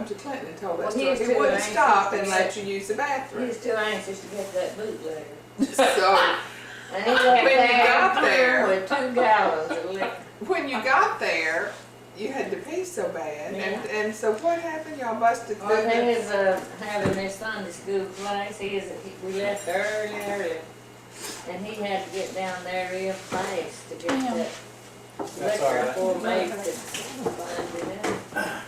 come to Clinton and told us Well, to us. He wouldn't stop and let you use the bathroom. He's too anxious to get that bootlegger. So And he left when you got there there, with 2 gallons of liquor. when you got there, you had to pee so bad. Yeah. And so what happened? Y'all busted through Well, he the... was having his Sunday school class. We left early. And he had to get down there real fast to get that liquor before Babe could find it out.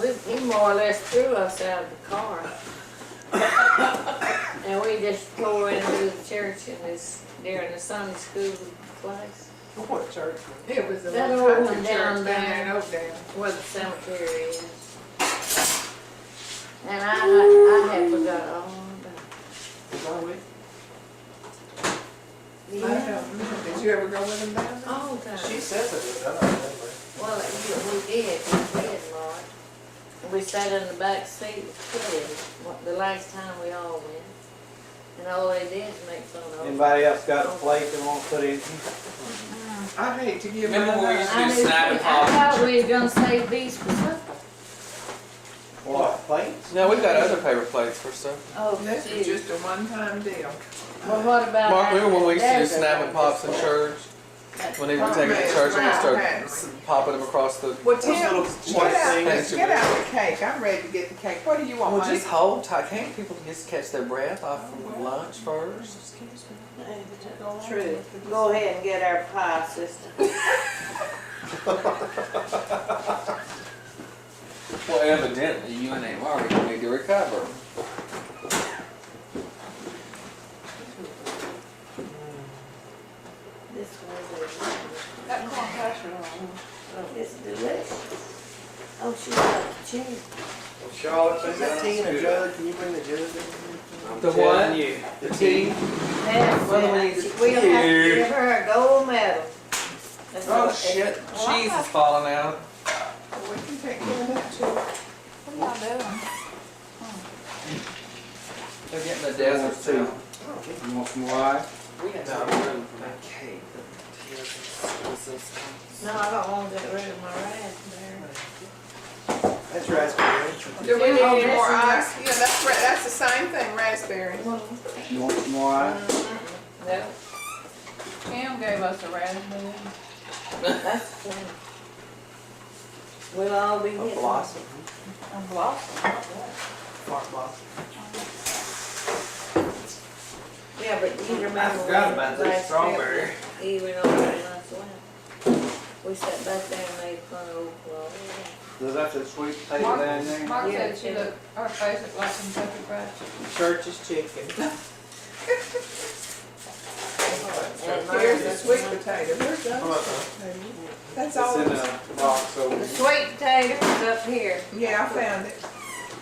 And he more or less threw us out of the car. And we just tore into the church during the Sunday school class. What church? It was a That little old country one church down down there there. in Oakdale. Where the cemetery is. And I had forgot all about it. I don't know. Did you ever go with them down there? All the time. She says it, but I don't remember. Well, we did, Lord. We sat in the back seat with Kelly the last time we all went. And all they did was make fun of us. Anybody else got a plate they want to put in? I hate to give Remember when we used to do I snap and thought pop? we were gonna save these for supper. What, plates? No, we've got other paper plates for stuff. Oh, This is just a one-time deal. Well, what about? Mark, remember when we used to do desert? snap and pops in church? When they would take it to church and we'd start popping them across the... Well, Tim, little get white out, things. get out the cake. I'm ready to get the cake. What do you want, Well, honey? just hold tight. Can't people just catch their breath off from lunch first? True. Go ahead and get our pie system. Well, evidently, you and Aunt Margaret need to recover. This was That corn casserole. it's delicious. Oh, she got the cheese. Charlotte, is that tea in a jug? Can you bring the jug in? The what? You. The tea? Yeah, we'll have to give her a gold medal. That's Oh what- shit, cheese is falling out. Well, we can take care of that too. What y'all doing? They're getting the desert too. You want some more ice? We had some room for that cake. No, I don't want to get rid of my raspberry. That's raspberry. Do we need any more Oh, ice? Yeah, that's the same thing, raspberry. You want some more ice? No, Kim gave us a raspberry. that's the thing. We'll all be A getting. blossom. A blossom. Park blossom. Yeah, but you remember forgot about this last strawberry. trip, even over in last winter, we sat back there and made fun of old Claude. Does that the sweet potato down there? Mark Yeah, said she looked, her face looked like Kentucky Fried Chicken. Church's chicken. And Here's the mine, sweet potato. Here's the other sweet potato. That's all. It's in a box over the sweet potato is up here, Yeah, I found it.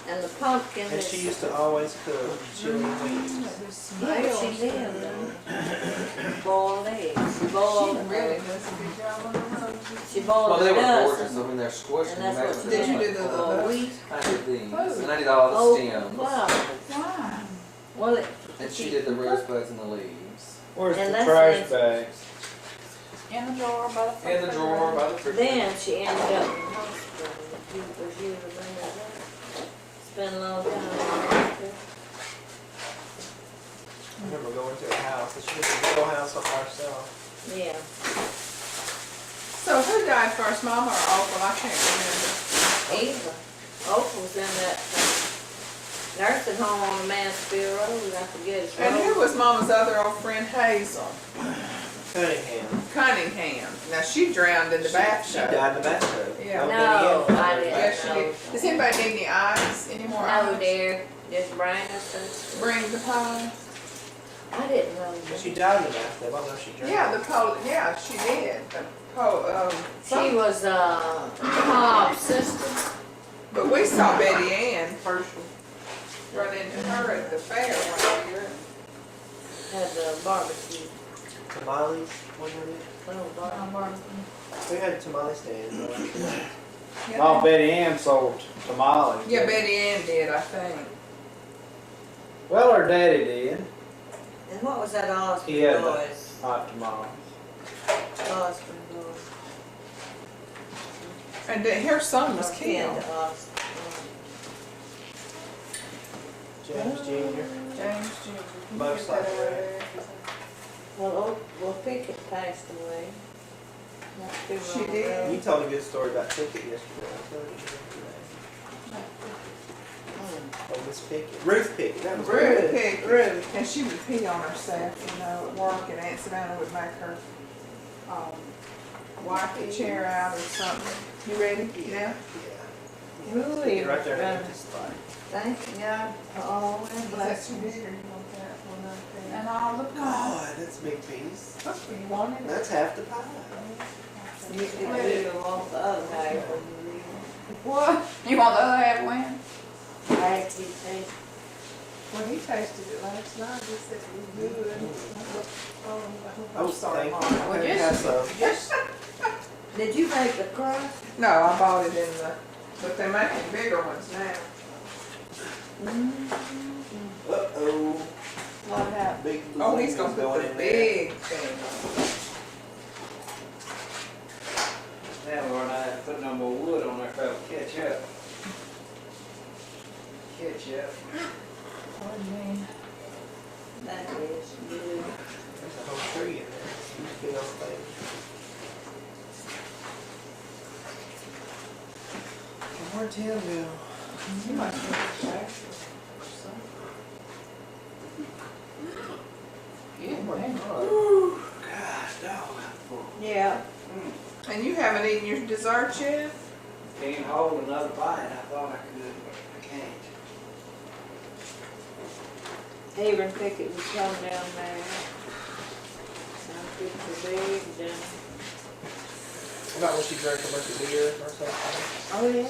and the pumpkin And is. she used to always cook chili wings. Yeah, she did. Boiled eggs. She boiled. She really does a good job on her roses. She boiled Well, they the were dust. gorgeous. I mean, they're squished. And that's what Did you do the wheat? I did these, and I did all the Oh, stems. wow. Why? Well, And she did the rosebuds and the leaves. Where's And the that's trash nice. bags? In the drawer by the In the drawer by the fridge. then she ended up in the hospital. She was usually bring her back. Spent a long time in the hospital. I remember going to a house, and she was a little house all by herself. Yeah. So who died first, Mama or Opal? I can't remember. Eva. Opal was in that nursing home on Mansfield Road. I forget his And who road. was Mama's other old friend, Hazel Cunningham. Cunningham? Now she drowned in the She bathtub. died in the bathtub. Yeah. No, I didn't. Yes, she did. Does anybody need any ice? Any more No, ice? dear. Just bring us some. Bring the pie. I didn't know. She died in the bathtub. I don't know if she drowned. Yeah, she did. She was Bob's sister. But we saw Betty Ann first run into her at the fair one year. Had the barbecue. Tamales, what were they? Little barbecue. We had a tamale stand. Yeah. Oh, Betty Ann sold tamales. Yeah, Betty Ann did, I think. Well, her daddy did. And what was that Osborne He had the boys? hot tamales. Osborne boys. And her son was No, Ken killed. to Osborne. James Jr. James Jr. Can you Most get that likely, out of right? Well, Pickett passed away. Not too She long did? ago. You told a good story about Pickett yesterday. I told you yesterday. Oh, Miss Pickett. Ruth Pickett. That was Ruth Pickett. And she would pee on herself, you know, at work, and Aunt Savannah would make her, wipe the chair out or something. You ready? Yeah? Yeah. Ooh, Pickett right there in the yeah. empty spot. Thank God for all and Bless you, blessings. dear. You want that one up there? And all the pie. God, that's a big piece. You want it? That's half the pie. You could do want the other half. What? You want the other half when? I actually taste. When he tasted it last night, he said it was good. Oh, sorry, thank Mom. you. Well, Okay, just- have some. Just, Did you make the crust? No, I bought it in the, but they're making bigger ones now. Uh-oh. what happened? Big Oh, he's balloon's gonna put going the in there. big thing Now we're not putting no more wood on there for it to catch up. Catch up. What do you mean? That is good. There's a whole tree in there. Huge big old thing. Where'd Tim go? on. You must be a factory or something. Yeah, man. God, dog, I'm full. Yeah. And you haven't eaten your dessert yet? Can't hold another bite. I thought I could, but I can't. Even Pickett would come down there. I'll get the big down. About when she drank a bunch of beer or something. Oh, yeah.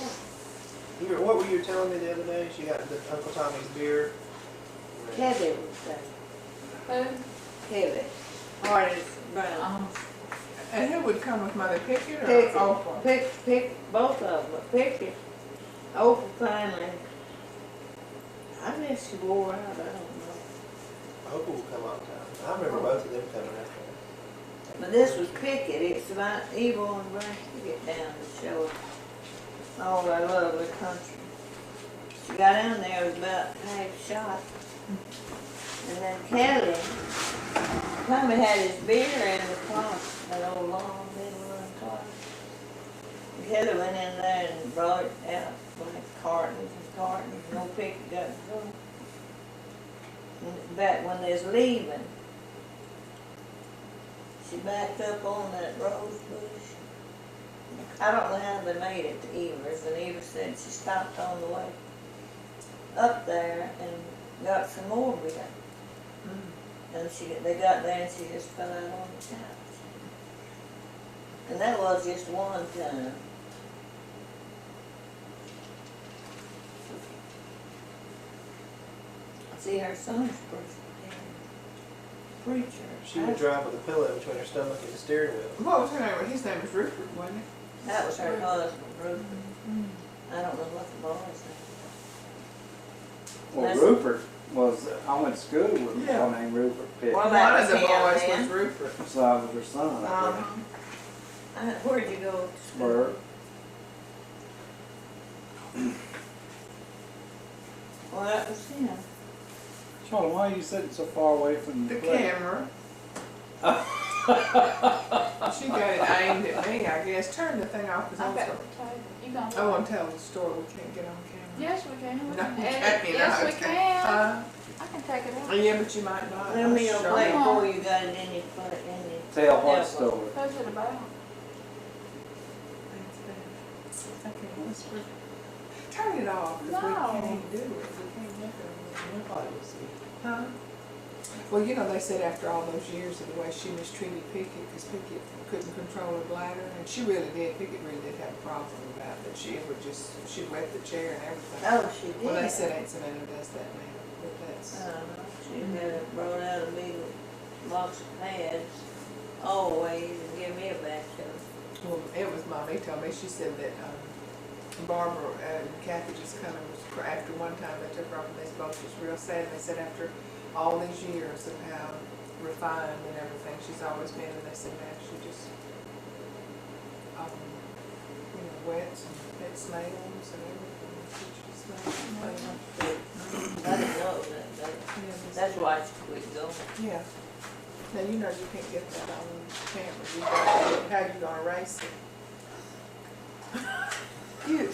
What were you telling me the other day? She got the Uncle Tommy's beer. Heavy was that. Who? Heavy. Hard as brown. And who would come with Mother Pickett or Pickett. Oprah? Pick, both of them, but Pickett, Oprah finally, I guess she wore out, I don't know. Oprah will come all the time. I remember both of them coming after But this was Pickett, it's about Evil and Branch to get down to show all our lovely country. She got down there, it was about half shot. And then Kelly, Tommy had his beer in the closet, that old long middle run closet. And Kelly went in there and brought it out, like cartons and cartons, no Pickett got to go. And back when they was leaving, she backed up on that rose bush. I don't know how they made it to Evers, and Evers said she stopped on the way up there and got some more beer. And they got there and she just fell out on the couch. And that was just one time. See, her son's preacher. She would drive with a pillow between her stomach and the steering wheel. What was her name? His name was Rupert, wasn't it? That was her husband, Rupert. I don't know what the boy's name. Well, That's- Rupert was, I went to school with a Yeah. boy named Rupert Pitt. Well, One that of was the him boys then. was Rupert. So I was her son, I Where'd you go to think. school? Burke. Well, that was him. Charlie, why are you sitting so far away from The the plate? camera. She got it aimed at me, I guess. Turn the thing off, because I I'm got sorry. the table. You gonna? I want to tell the story. We can't get on camera. Yes, we can. No, we Edit. can't. Yes, we can. Uh, I can take it out. yeah, but you might not. Let me I'm know sure. play Come on. before you got it in your foot, in your. Tell what Yeah. story. What's it about? Okay, whisper. Turn it off, because we No. can't do it. We can't make it. Nobody will see. Huh? Well, you know, they said after all those years of the way she mistreated Pickett, because Pickett couldn't control her bladder, and she really did, Pickett really did have a problem about that. She would just, she'd wet the chair and everything. Oh, she did. Well, they said Aunt Savannah does that now, but that's, She had it brought out a big box of pads, always, and give me a batch of them. well, it was Mommy told me, she said that, Barbara and Kathy just kind of was, after one time they took her off and they both was real sad. They said after all these years of how refined and everything she's always been, and they said now she just, you know, wet and it smells and everything. It smells. I didn't know that, that's why it's quit going. Yeah. Now, you know you can't get that on camera. You got, how you gonna erase it?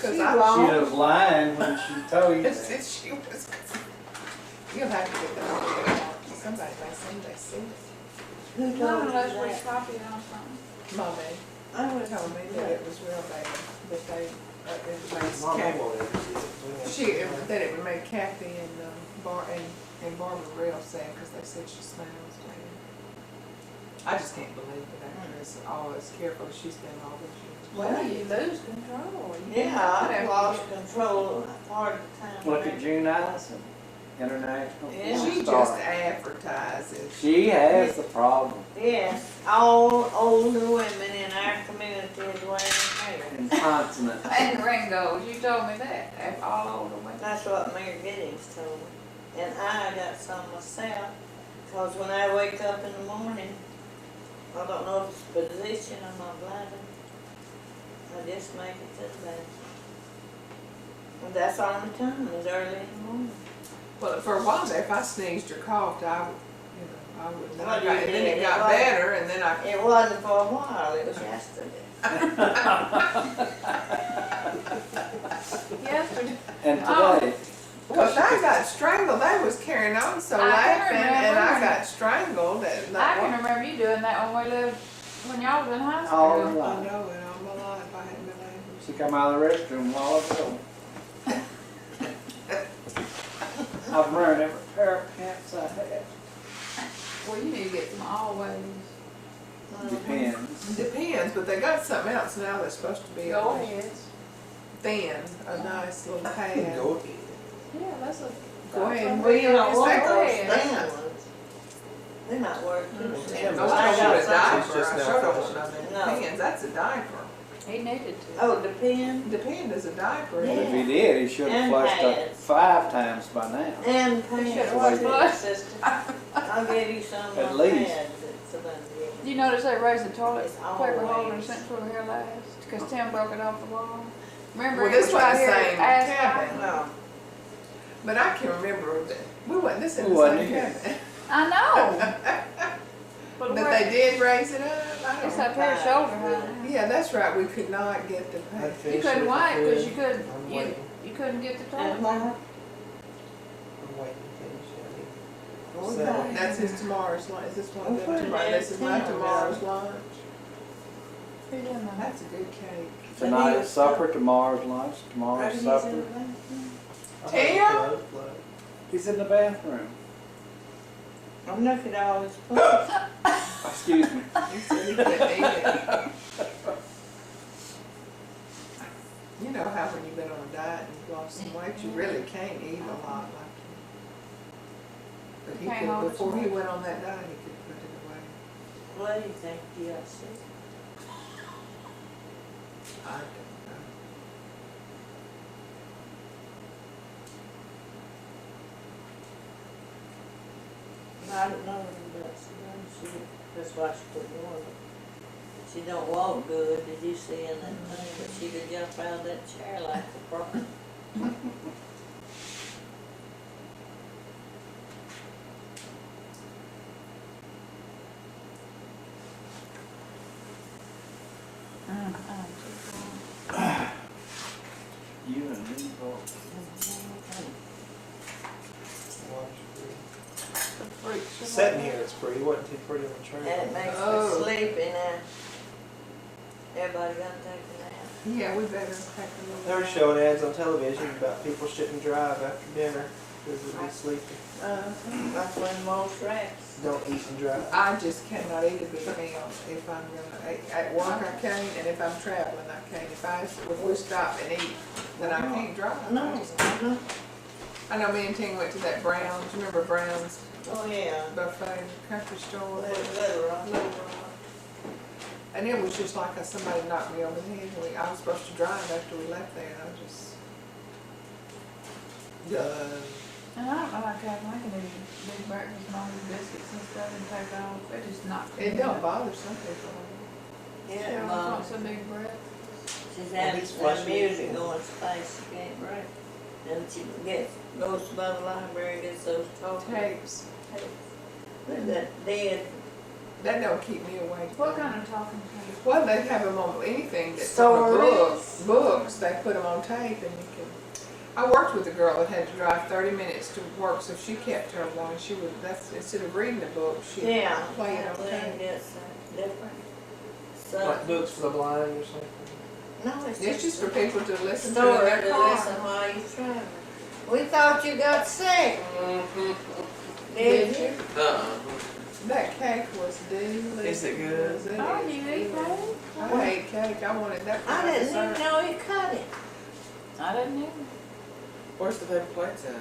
Cause She I was lying when she told you that. she was, you'll have to get that on camera. Somebody may someday see it. Who None told you of us that? copy it on something. Mommy I was told me that it was real bad, that they, it makes Mom, I Kathy, won't ever see it. that it would make Kathy and Barbara real sad, cause they said she smells bad. I just can't believe it after as careful as she's been all these years. Well, you lose control. Yeah, I lost control part of the time. Look at June Allison, international. Yeah. porn She star. just advertises. She has the problem. Yes, all older women in our community is wearing hair. Incontinent. And Ringos, you told me that, they're all older women. That's what Mayor Giddings told me. And I got some myself, because when I wake up in the morning, I don't know if it's position or my bladder, I just make it to the bathroom. And that's the only time, is early in the morning. Well, for a while there, if I sneezed or coughed, I would, I would, Well, and you then did. it got better, and then I, It wasn't for a while, it was yesterday. Yesterday. And Oh. today, because I got strangled, they was carrying on so I can laughing, and I remember. got strangled, and I can remember you doing that when we lived, when y'all was in high school. all I right. know it all my life, I hadn't been able She come out of the restroom while ago. I've ruined every pair of pants I had. Well, you need to get some always. Depends. to. Depends, but they got something else now that's supposed to be Go ahead. thin, a nice little pad. Go ahead. Yeah, that's a. Go ahead and Well, you don't Is want that those good? thin ones. They might work too. Mm. thin. No, I I got want a some- diaper, just I now sure don't fresh. want nothing No. depends, that's a diaper. He needed to. Oh, depend Depend is a diaper. Yeah. If he did, he should have And flushed up pads. 5 times by now. and You pants. should've watched What's this, sister? I'll give you some of At my least. pads that's about to You notice they raised the toilet It's paper holder always- since we were here last, cause Tim broke it off the wall. Remember, Well, it this was was right the here same at cabin. No. But I can remember that, we wasn't this in We the wasn't same here. cabin. I know. But where- they did raise it up, I It's don't up here shoulder high. Yeah, that's right, we could not get the I'd pay. You finish it couldn't if I wipe, cause could. you couldn't, I'm you waiting. couldn't get the toilet And paper. I'm waiting to finish it. Oh, So- God. That's his tomorrow's lunch, is this one of Well, them tomorrow, this is my Tim, tomorrow's lunch. Who done that? That's a good cake. Tonight's supper, tomorrow's lunch, tomorrow's Maybe he's supper. in the bathroom. I'll Tim? have to float. He's in the bathroom. I'm looking at all this place. Excuse me. He said he couldn't eat it. You know how when you've been on a diet and you've lost some weight, you really can't eat a lot like you. But he Can't could, hold it before so he much. went on that diet, he could put it away. What do you think you got sick? I don't know. I don't know about she, that's why she put me on it. She don't walk good, did you see in that thing, but she could jump out of that chair like a pro. You and me both. Sitting here, it's pretty. It wasn't too pretty on the train. And it makes Oh. me sleepy now. Everybody gotta take a nap. Yeah, we better take a little. They were showing ads on television about people shouldn't drive after dinner because they'd be sleepy. That's when most rats. Don't eat and drive. I just cannot eat a big meal if I'm gonna, at work I can't, and if I'm traveling I can't. If we stop and eat, then I can't drive. No, no. I know me and Ting went to that Brown's, you remember Brown's Oh, yeah. buffet country store? Little Rock. Little Rock. And it was just like somebody knocked me over the head. I was supposed to drive after we left there, and I just, done. And I don't know how Cabin9 can eat big breakfast and all these biscuits and stuff and take off, it just not. It don't bother some people. Yeah, Yeah, Mom. wants a big bread. She She's having some music going space, she can't break. And she goes by the library, gets those talking Tapes. with that dead. That don't keep me awake. What kind of talking tape? Well, they have them on anything that's Stories. books, they put them on tape and you can. I worked with a girl that had to drive 30 minutes to work, so she kept her one. She would, instead of reading the book, she'd Yeah. play it on I think tape. it's different. So, Like books for the blind or something. no, It's just for people to listen to in story their to car. listen while you're traveling. We thought you got sick. Did you? That cake was delicious. Is it good? Was Oh, you eat cake? I hate cake. I wanted that for I my didn't even dessert. know you cut it. I didn't either. Where's the paper plates at?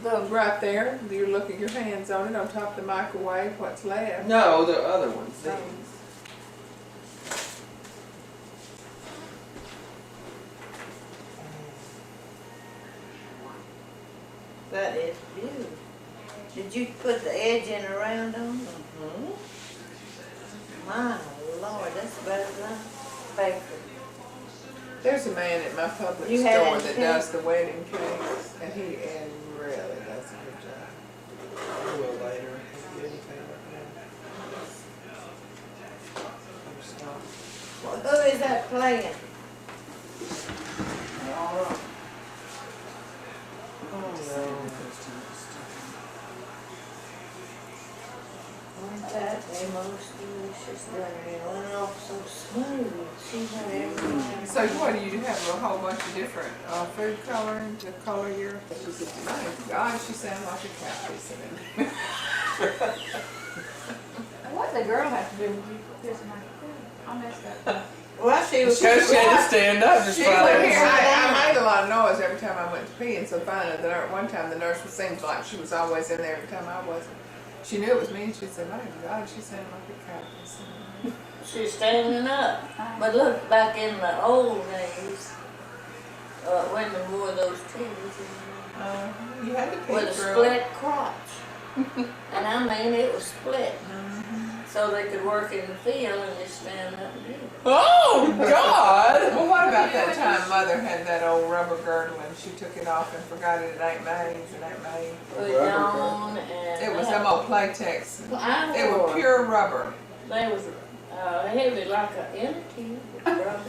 The right there, you look at your hands on it, on top of the microwave, what's left. No, the other ones. These. That is beautiful. Did you put the edge in around them? My Lord, that's better than bakery. There's a man at my public You had store that that cake? does the wedding cakes, and he really does a good job. I will later. If you get anything right now. Stop. Well, who is that playing? Oh no. Wasn't that the most delicious dinner? It went off so smooth. She had everything. So what do you have? A whole bunch of different food coloring to color your. She said, "My God, she sounds like a cat listening." What did the girl have to do with you kissing my food? I messed up. Well, she was. Because she had to stand up just She for went that. here. I made a lot of noise every time I went to pee, and so finally, one time the nurse seemed like she was always in there every time I wasn't. She knew it was me, and she said, "My God, she sounded like a cat listening." She's standing up. But look, back in the old days, women wore those tees You had to pee with a through. split crotch. And I mean, it was split. So they could work in the field and just stand up and do it. Oh, God! Well, what about that time Mother had that old rubber girdle and she took it off and forgot it at Aunt May's and Aunt May? Put it on and. It was them old Playtex. I It was wore. pure rubber. They was heavy like an empty rubber.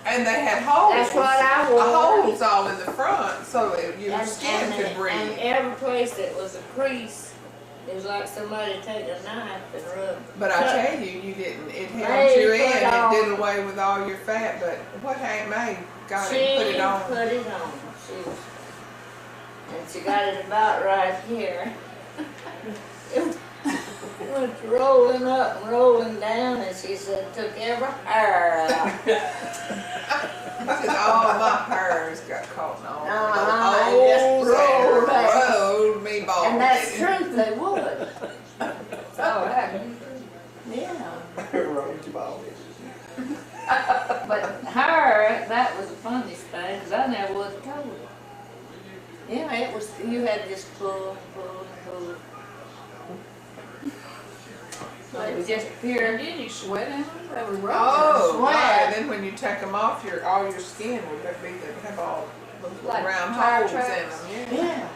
And they had holes. That's what I wore. Holes all in the front so that your skin could And breathe. every place that was a crease, it was like somebody taking a knife and rubbed. But I tell you, you didn't. It held They you in. put It on- did away with all your fat. But what Aunt May got She it and put it on. put it on. And she got it about right here. It went rolling up and rolling down, and she said, took every hair out. She said, all my hairs got caught on. Uh-huh, Old it just rolled back. rolled me bald. And that's truth, they would. Oh, that. Yeah. Rolled you bald. But her, that was the funniest thing, because I never was told it. Yeah, it was, you had to just pull, pull, pull. But it was just pure. Did you sweat in them? They were rubber. Oh, Sweat. right. And then when you take them off, all your skin would have all those Like round tire holes in tracks. them. Yeah.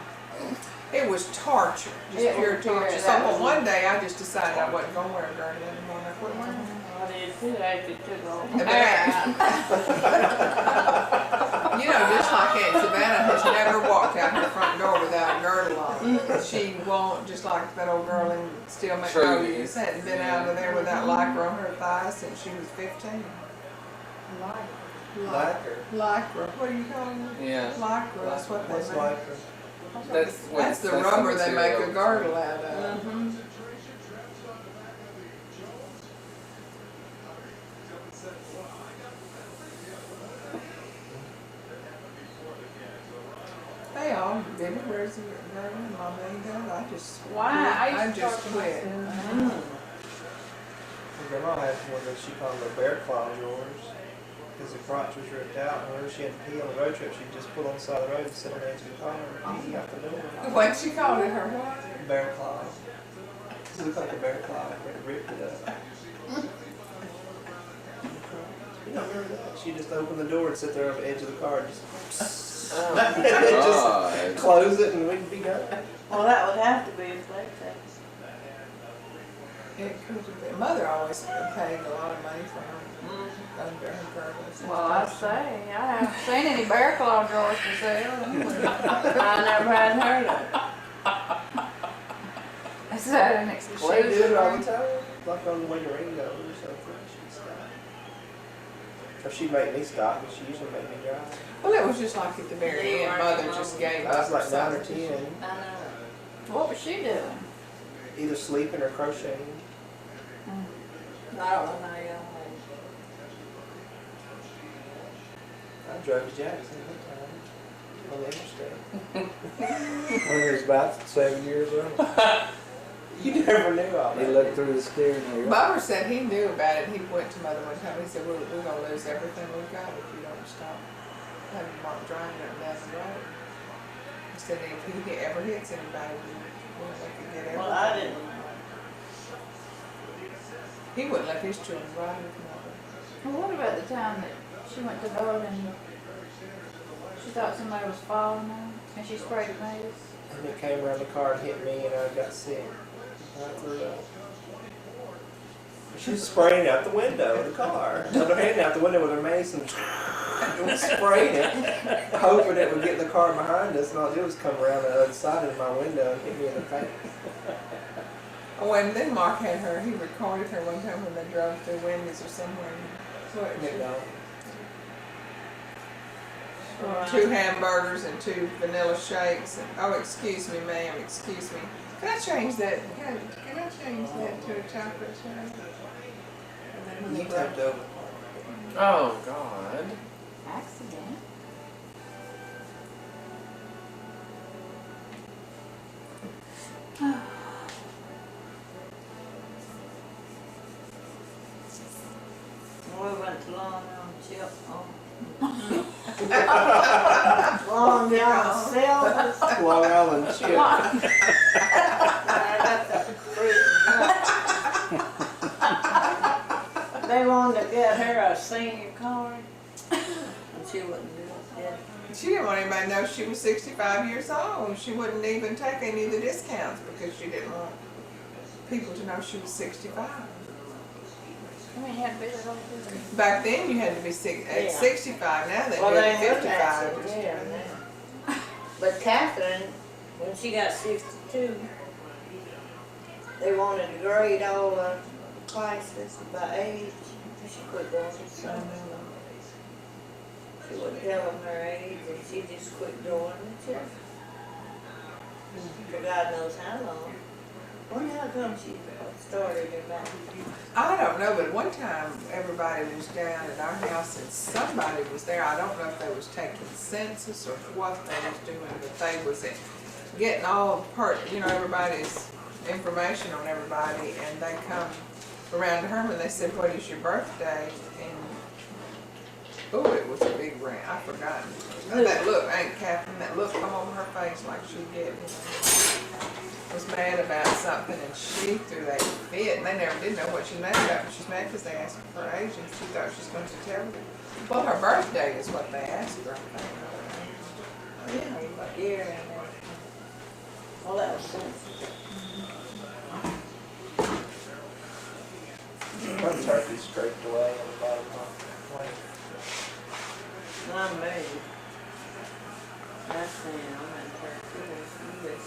Yeah. It was torture, just It pure was pure, torture. So that but was- one day I just decided I wasn't going to wear a girdle anymore. And I quit wearing it. I did too, after it took all But the hair out. You know, just like Aunt Savannah has never walked out her front door without a girdle on. She won't, just like that old girl in Steel Magnolia, Trudy. hadn't been out of there without lycra on her thighs since she was 15. Lacquer. Lycra, what do you call it? Yeah. Lycra, that's what What's they make. lacquer? That's the rubber they make a girdle out of. Mhm. They all, Debbie wears a girdle, and Mama ain't does. I just, Why? I used to just talk quit. myself. My grandma had one that she called the bear claw drawers because the crotch was ripped out. And whenever she had to pee on the road trip, she'd just pull on the side of the road and sit on the edge of the car and pee out the door. What she called it, her what? Bear claw. It looked like a bear claw, but it ripped it up. You don't remember that? She just opened the door and sit there on the edge of the car and just, Oh, and then God. just close it and we'd be done. Well, that would have to be if they take. It could have been. Mother always paid a lot of money for her under her girdles. Well, I say, I haven't seen any bear claw drawers for sale. I never had heard of it. Is that an She exclusive? do it all the time, like on the way to Ringo or something. She'd stop. Or she'd make me stop, but she usually made me drive. Well, it was just like at the very end, Mother just gave I was up like 9 or something. 10, I know. What was she doing? either sleeping or crocheting. I don't know how y'all I drove to Jackson one time on the interstate. When he was about 7 years old. You never knew all He that. looked through the steering wheel. Bubba said he knew about it. He went to Mother one time. He said, we're gonna lose everything we've got if you don't stop having Mark driving up and down the road. He said if he ever hits anybody, they could get everything. Well, I didn't. He wouldn't let his children ride with Mother. Well, what about the time that she went to vote and she thought somebody was following her and she sprayed tomatoes? And it came around the car and hit me and I got sick. I threw up. She was spraying out the window of the car. Held her hand out the window with her mace and was spraying it, hoping it would get the car behind us. And all it did was come around the other side of my window and hit me in the face. Oh, and then Mark had her, he recorded her one time when they drove through Wendy's or somewhere. What, McDonald's. 2 hamburgers and 2 vanilla shakes. And, oh, excuse me, ma'am, excuse me. Can I change that? Can I change that to a chocolate shake? And then when You they brought- tipped over. Oh, God. Accident. We went to Long Island Chip. Long Island Silvers. Long Island chip. I got the fruit and They wanted to get her a senior card, and she wouldn't do it yet. She didn't want anybody to know she was 65 years old. She wouldn't even take any of the discounts because she didn't want people to know she was 65. I mean, you had to be that old. Back then, you had to be at 65. Now they Well, do they it look 55. at it, yeah, now. But Catherine, when she got 62, they wanted to grade all the classes by age. She quit doing it, so she wouldn't tell them her age, and she just quit doing it. For God knows how long. Wonder how come she started it back. I don't know, but one time everybody was down at our house and somebody was there. I don't know if they was taking census or what they was doing, but they was getting all everybody's information on everybody, and they come around to her and they said, "What is your birthday?" And oh, it was a big ring. I forgot. That look, Aunt Catherine, that look come over her face like she did. Was mad about something and she threw a fit, and they never did know what she was mad about, but she's mad because they asked her her age and she thought she was going to tell them. Well, her birthday is what they asked her, I think. Yeah, and everything. Well, that was sensitive. My turkey scraped away on the bottom of my plate. Not me. That's the I'm in Turkey.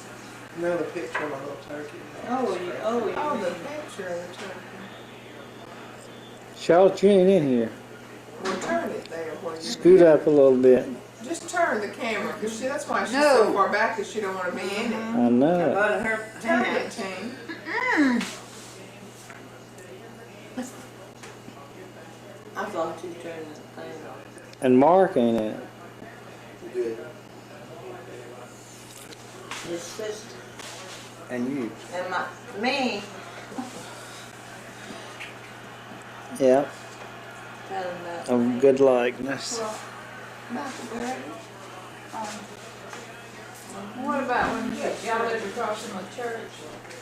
No, the picture of my little turkey. Oh, the picture of the turkey. Charlotte, you ain't in here. Well, turn it there where you. Scoot up a little bit. Just turn the camera, because that's why she's so far back, because she don't want to be in it. I know. But her Turn it, Team. I thought you turned that thing off. And Mark ain't in it. Good. Your sister And you. and me. Yeah. Tell them that. Of good likeness. What about when y'all lived across from the church?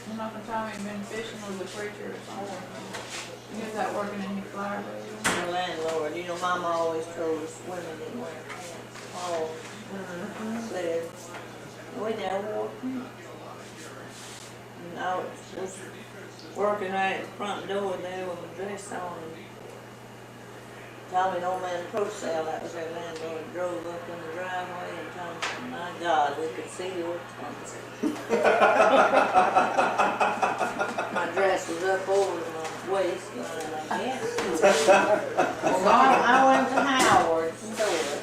And not the time you'd been fishing with the preacher or something? You're not working in your flower bed. The landlord, you know, Mama always told us women didn't wear pants. Oh, said, we never wore pants. And I was working right at the front door there with my dress on. Tommy and old man Procell, that was their landlord, drove up in the driveway and Tommy said, my God, we could see your tongues. My dress was up over my waistline, I guess. Well, Mom, I went to Howard's store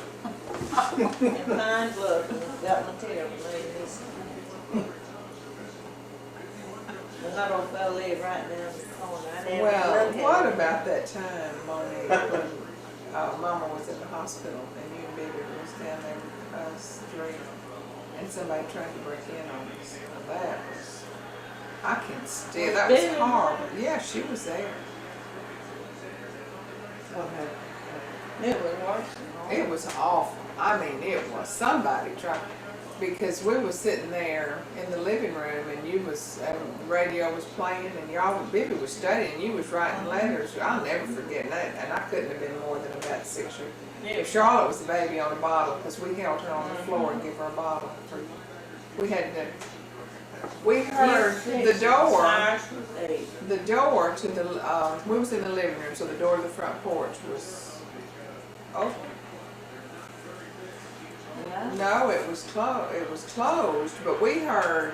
and fine look and got material and made this. And that old fella lived right down the corner. I never Well, looked at what him. about that time, Monique, when Mama was in the hospital and you and Baby was down there with us three and somebody tried to break in on us? That was, I can still, that was Baby? horrible. Yeah, she was there. It was worse than all. It was awful. I mean, it was, somebody tried, because we was sitting there in the living room and you was, the radio was playing and y'all, Bibi was studying and you was writing letters. I'll never forget that, and I couldn't have been more than about 6 years. Yeah. Charlotte was the baby on a bottle because we held her on the floor and give her a bottle. We had to, we heard the door to the, we was in the living room, so the door to the front porch was open. Yeah. No, it was closed, but we heard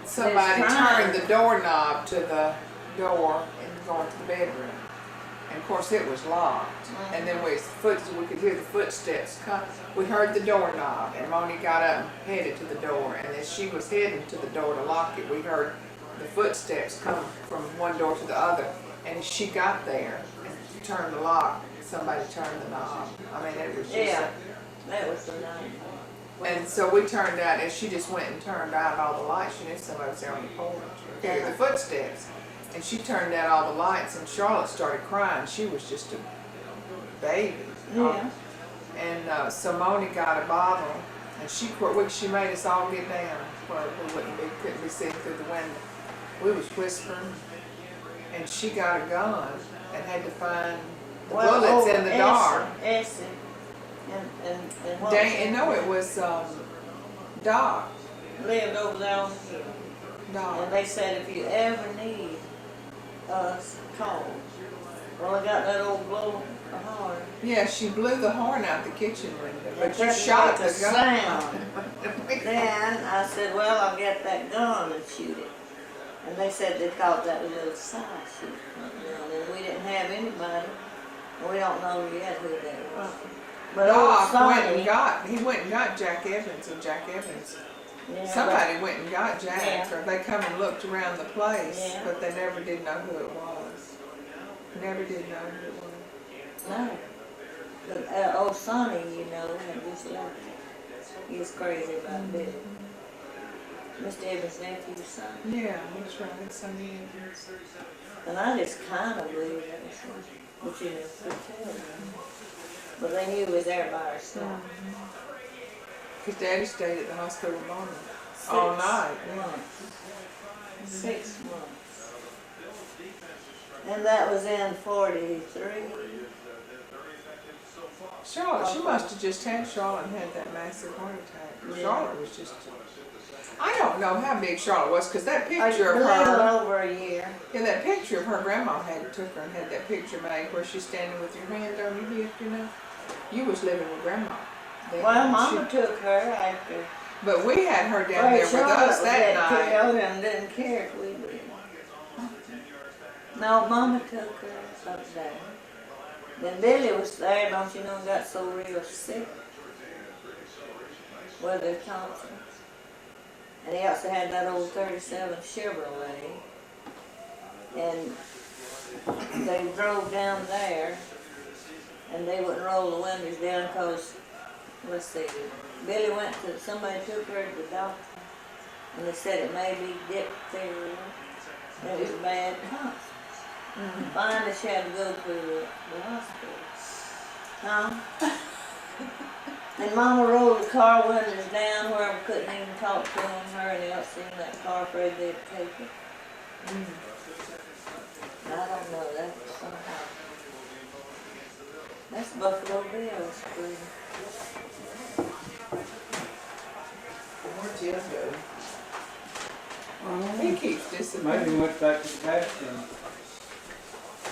somebody It's trying. turn the doorknob to the door and go into the bedroom. And of course it was locked. And then we could hear the footsteps come. We heard the doorknob and Moni got up and headed to the door. And as she was heading to the door to lock it, we heard the footsteps come from one door to the other. And as she got there and turned the lock, somebody turned the knob. I mean, it was just Yeah. That was the night. and so we turned out, and she just went and turned out all the lights. She knew somebody was there on the porch. We heard the footsteps. And she turned out all the lights, and Charlotte started crying. She was just a baby. Yeah. And so Moni got a bottle, and she made us all get down where we couldn't be seen through the window. We was whispering, and she got a gun and had to find the bullets in the dark. Essie. And what was And no, it was Doc. lived over there on the hill. Doc. And they said if you ever need us, call. Well, I got that old blow horn. Yeah, she blew the horn out the kitchen window, but you That shot made the a gun. sound. Then I said, well, I'll get that gun and shoot it. And they said they thought that was a little side shoot. And we didn't have anybody. We don't know yet who they were. But Doc Sonny, he went and got Jack Evans, and Jack Evans, yeah, somebody went and got Jack, Yeah. or they come and looked around the place, Yeah. but they never did know who it was. Never did know who it was. No. But old Sonny, you know, had just left. He was crazy about Billy. Mr. Evans' nephew's son. Yeah, that's right, Sonny Evans. And I just kind of believe that was him. But you know, could tell. But they knew he was there by herself. His daddy stayed at the hospital alone all night. Months. 6 months. And that was in 43. Charlotte, she must have just had Charlotte and had that massive heart attack. Yeah. Charlotte was just, I don't know how big Charlotte was, because that A picture of little her, over a year. yeah, that picture of her grandma took her and had that picture made where she's standing with your hand on your hip, you know. You was living with grandma. then, Well, and Mama took her after. but we had her down there with Charlotte us was that at night. Toyota and didn't care if we did. No, Mama took her up there. Then Billy was there, don't you know, got so real sick. With their tonsils. And he also had that old 37 Chevrolet. And they drove down there, and they wouldn't roll the windows down because, let's see, Billy went to, somebody took her to the doctor, and they said it may be diphtheria. It was bad tonsils. Finally, she had to go to the hospital. And Mama rolled the car windows down where we couldn't even talk to them, her and Elsie in that car, afraid they'd take it. I don't know, that somehow. That's Buffalo Bill Street. Where'd Tim go? He keeps Maybe disappearing. he went back to the pasture and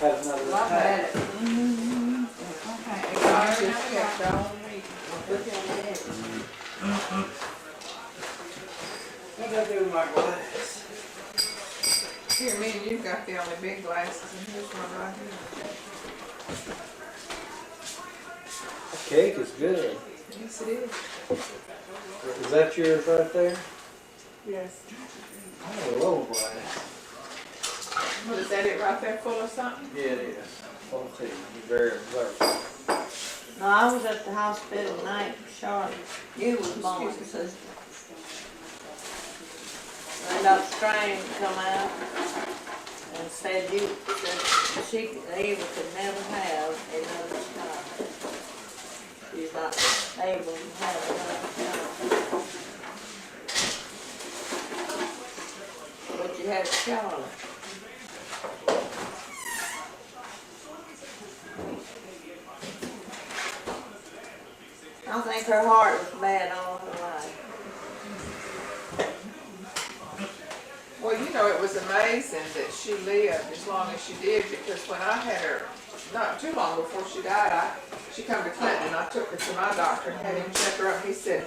had another Well, I've attack. had it. Okay. He just kept on reading. Look at that. What did I do with my glass? Here, me and you've got the only big glasses, and here's one right here. The cake is good. Yes, it is. Is that yours right there? Yes. I have a little glass. What, is that it right there full of something? Yeah, it is. Full of tea. You're very observant. No, I was at the hospital tonight, Charlotte. You was born, sister. And Dr. Strange come out and said Eva could never have another child. She's not able to have another child. But you had Charlotte. I think her heart was bad all her life. Well, you know, it was amazing that she lived as long as she did, because when I had her, not too long before she died, she come to Clinton, and I took her to my doctor and had him check her up. He said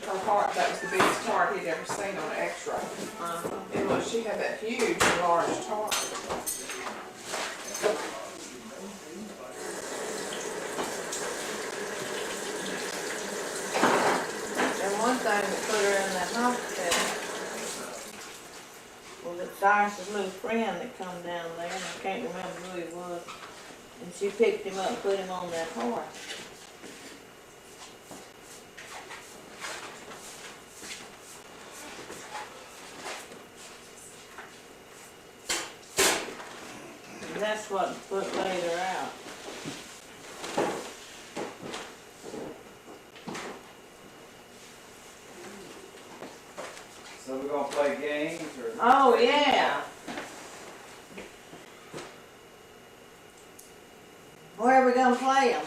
her heart, that was the biggest heart he'd ever seen on an x-ray. And look, she had that huge enlarged heart. And one thing that put her in that hospital was that Cyrus's little friend that come down there, and I can't remember who he was, and she picked him up and put him on that horse. And that's what laid her out. So we're gonna play games or? Oh, yeah. Where are we gonna play them?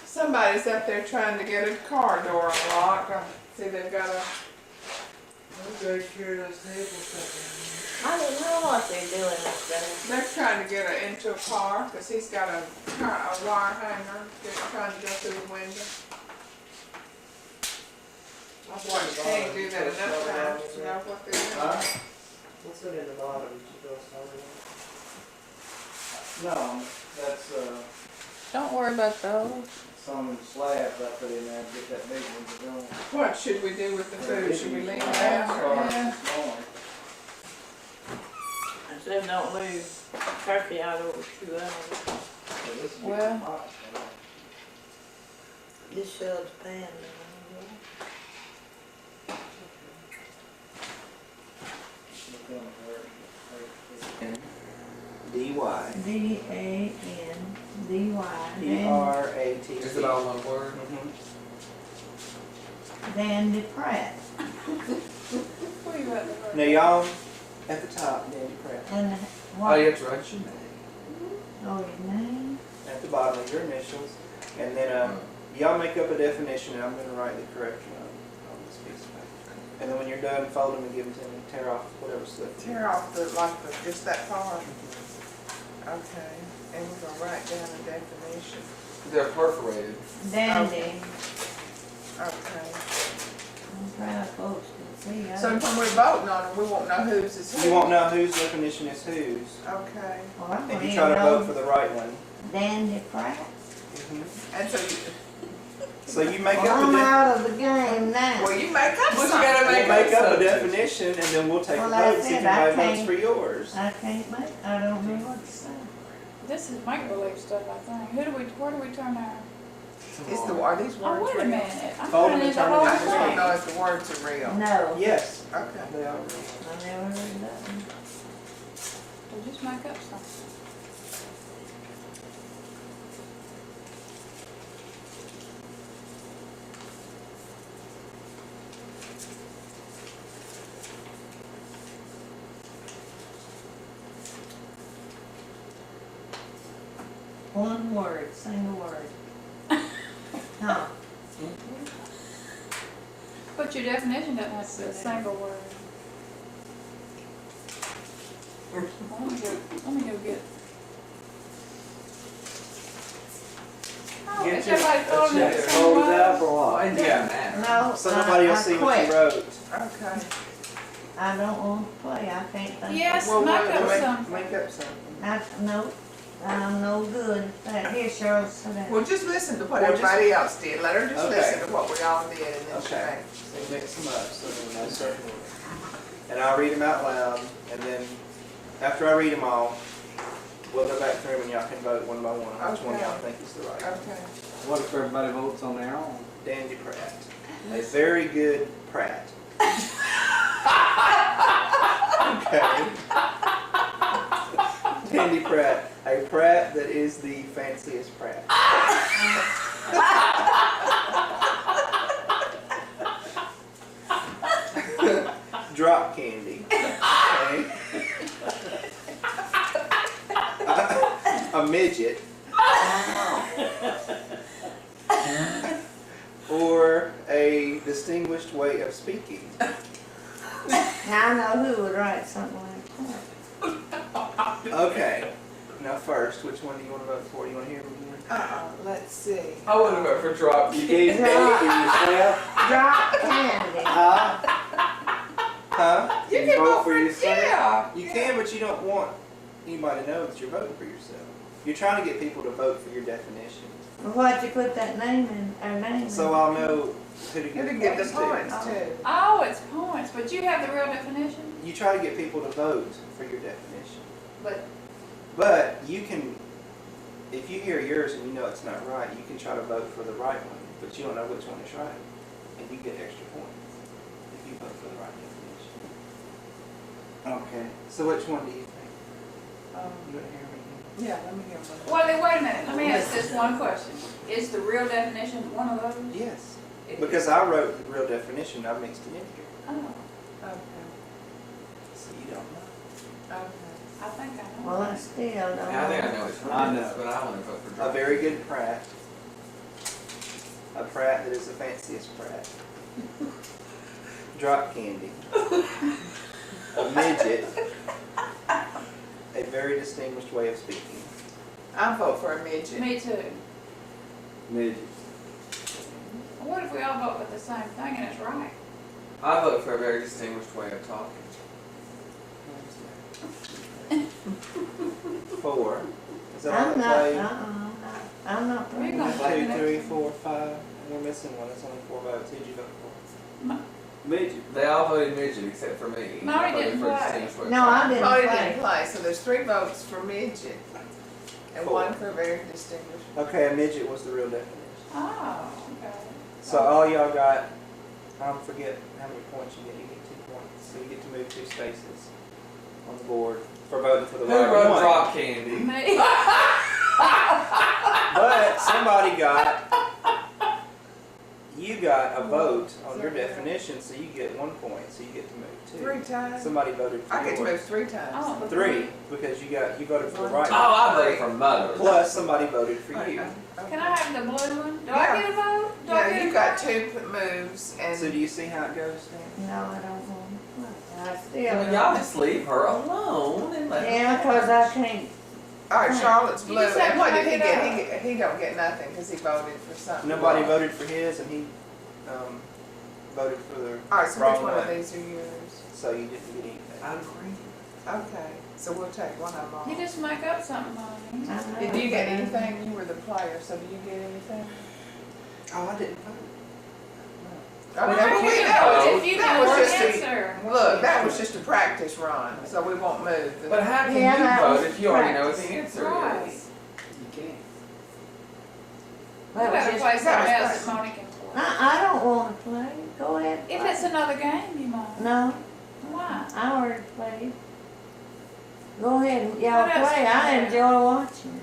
Somebody's up there trying to get a car door unlocked. I see they've got a, I'll take care of those tables. I don't know what they're doing up there. they're trying to get her into a car, because he's got a wire hanger. They're trying to go through the window. I've watched Hank do that enough times to know what they're doing. Huh? What's that in the bottom? Did you throw something in? No, that's, Don't worry about those. some slabs I put in there to get that big one to go. What should we do with the food? Should we leave it out? Yeah. I said don't leave turkey out over 2 hours. Well. This shows pan. D-Y. D-A-N-D-Y. P-R-A-T-T. Is it all one word? Mhm. Dandy Pratt. What are you at the Now y'all, at the top, Dandy Pratt. And Oh, what? you have to write your name. Oh, your name? At the bottom of your initials. And then y'all make up a definition, and I'm going to write the correct one on this piece of paper. And then when you're done, fold them and give them to me. Tear off whatever's left. Tear off just that part. Okay, and we're gonna write down a definition. They're perforated. Dandy. Okay. I'm trying to folks can see. So when we're voting on it, we won't know whose is whose. You won't know whose definition is whose. Okay. Well, I If don't you even try to vote know for the right one. Dandy Pratt. And So you make Well, up I'm a out of the game now. well, you make up Well, you something. gotta we'll make make up a something. definition, and then we'll take Well, a that's vote, see if it. I anybody votes can't- for yours. I can't make, I don't know what to say. This is make-believe stuff, I think. Where do we turn our? Are these Oh, words wait a real? minute. I'm Fold trying to them and do the turn whole them I just want to know thing. if the words are real. No, Yes, Okay. they are. I never heard that one. We'll just make up something. word, single word. Huh? But your definition doesn't have to be a single word. Let me go get. Oh, Get is your- everybody following check. the same Hold it word? up or what? Why does that matter? No, So nobody will see what you wrote. Okay. I don't want to play, I can't think. Yes, Well, make we'll up something. Make up something. No, I'm no good. Here, Cheryl, sit down. Well, just listen to what Well, just- everybody else did. Let her just Okay. listen to what we all did and then she Okay. may. So mix them up so they know certain words. And I'll read them out loud, and then after I read them all, we'll go back through them and y'all can vote one by one on which one Okay. y'all think is the right one. Okay. What if everybody votes on their own? Dandy Pratt. A very good Pratt. Okay. Dandy Pratt. A Pratt that is the fanciest Pratt. Drop candy. Okay. A midget. Or a distinguished way of speaking. Now I know who would write something like that. Okay. Now first, which one do you want to vote for? You want to hear them again? Let's see. I wouldn't vote for drop. You gave Danny for yourself? Drop candy. Huh? You You can vote vote for for yourself? yeah. You can, but you don't want anybody to know that you're voting for yourself. You're trying to get people to vote for your definition. Why'd you put that name in, our name So in? I'll know who to You give can get the points points to. too. Oh, it's points, but you have the real definition? You try to get people to vote for your definition. But But you can, if you hear yours and you know it's not right, you can try to vote for the right one, but you don't know which one is right. And you get extra points if you vote for the right definition. Okay. So which one do you think? um, You want to hear me? yeah, let me hear one. Well, then, wait a minute, let me ask this one question. Is the real definition one of those? Yes. It- Because I wrote the real definition, I mixed it in here. Oh, Okay. So you don't know. Okay. I think I know. Well, I still don't know. I think I know which one I it know. is, but I want to vote for A drop. very good Pratt. A Pratt that is the fanciest Pratt. Drop candy. A midget. A very distinguished way of speaking. I vote for a midget. Me too. Midget. What if we all vote for the same thing and it's right? I vote for a very distinguished way of talking. 4. Is that all I'm that not, played? I'm not We're playing. gonna play the 2, next 3, one. 4, 5. And we're missing one. It's only 4 votes. Who'd you vote for? Midget. They all voted midget except for me. No, I he voted didn't for a play. distinguished way of No, talking. I didn't Voted play. didn't play, so there's 3 votes for midget. And 1 for very distinguished. Okay, a midget was the real definition. Oh, okay. So all y'all got, I forget how many points you get. You get 2 points. So you get to move 2 spaces on the board for voting for the Who right wrote one. drop candy? Me. But somebody you got a vote on your definition, so you get 1 point. So you get to move 2. 3 times? Somebody voted for I get to move yours. 3 times. Oh, but 3 because you voted for the right Oh, one. I voted for mother. Plus somebody voted for you. Can I have the blue one? Do Yeah. I get a vote? Do I Yeah, get you a got vote? 2 moves and. So do you see how it goes then? No, I don't want to play. I still Well, don't. y'all just leave her alone and let her. Yeah, because I can't. Alright, Charlotte's You blue. just have And what to did he make it get? He don't get nothing because he voted for something. Nobody wrong. voted for his, and he voted for the Alright, so which wrong one of one. these are yours? So you didn't get anything. I'm green. Okay, so we'll take one of them You off. just make up something on me. I know. Did you get anything? You were the player, so do you get anything? Oh, I didn't vote. Oh, Well, yeah, you we can know. vote if you That know was the just a- answer. Look, that was just a practice run, so we won't move. But how can Yeah, you that vote was if you already know what the practice. answer Right. is? You can't. We better play something that was else that Monty can play. I don't want to play. Go ahead. If play. it's another game, you might. No, Why? I already played. Go ahead, y'all What else play. can I we do? enjoy watching.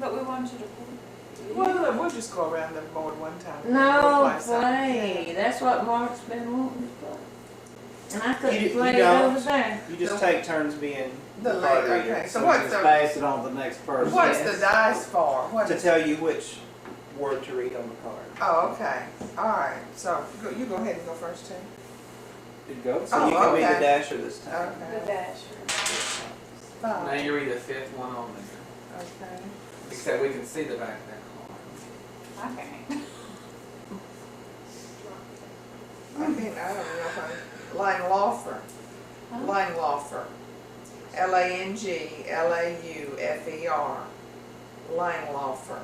But we want you to play. Well, we'll just go around the board one time. No, We'll something. play. That's what Mark's been wanting to play. And I couldn't You play it don't. over there. You just take turns being The the lead, card reader. okay, so So what's just the, pass it on to the next person. what's the dice for? What To is, tell you which word to read on the card. oh, okay, alright, so, you go ahead and go first too. It goes. So you can be the okay. dasher this time. The Okay. dasher. Now Five, you read the fifth one on there. okay. Except we can see the back of that card. I can't. I don't know if I, Langlauffer, Huh? Langlauffer. Langlauffer. Langlauffer.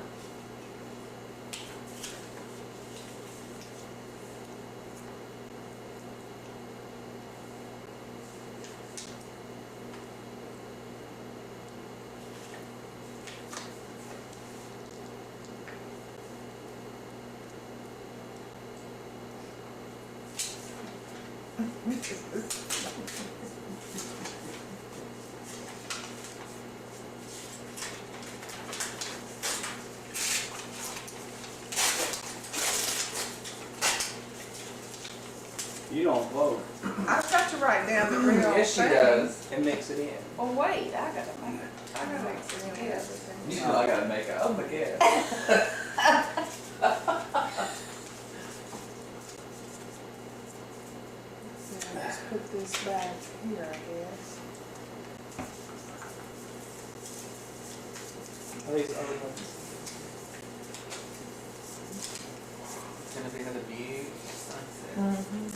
You don't vote. I've got to write down the real Yes, she thing. does. And mix it in. Oh, wait, I gotta make it. I gotta mix it in with everything. You know I gotta make a, oh my god. So I'll just put this back here, I guess. Are these other ones? It's gonna be another beautiful sunset. Mm-hmm.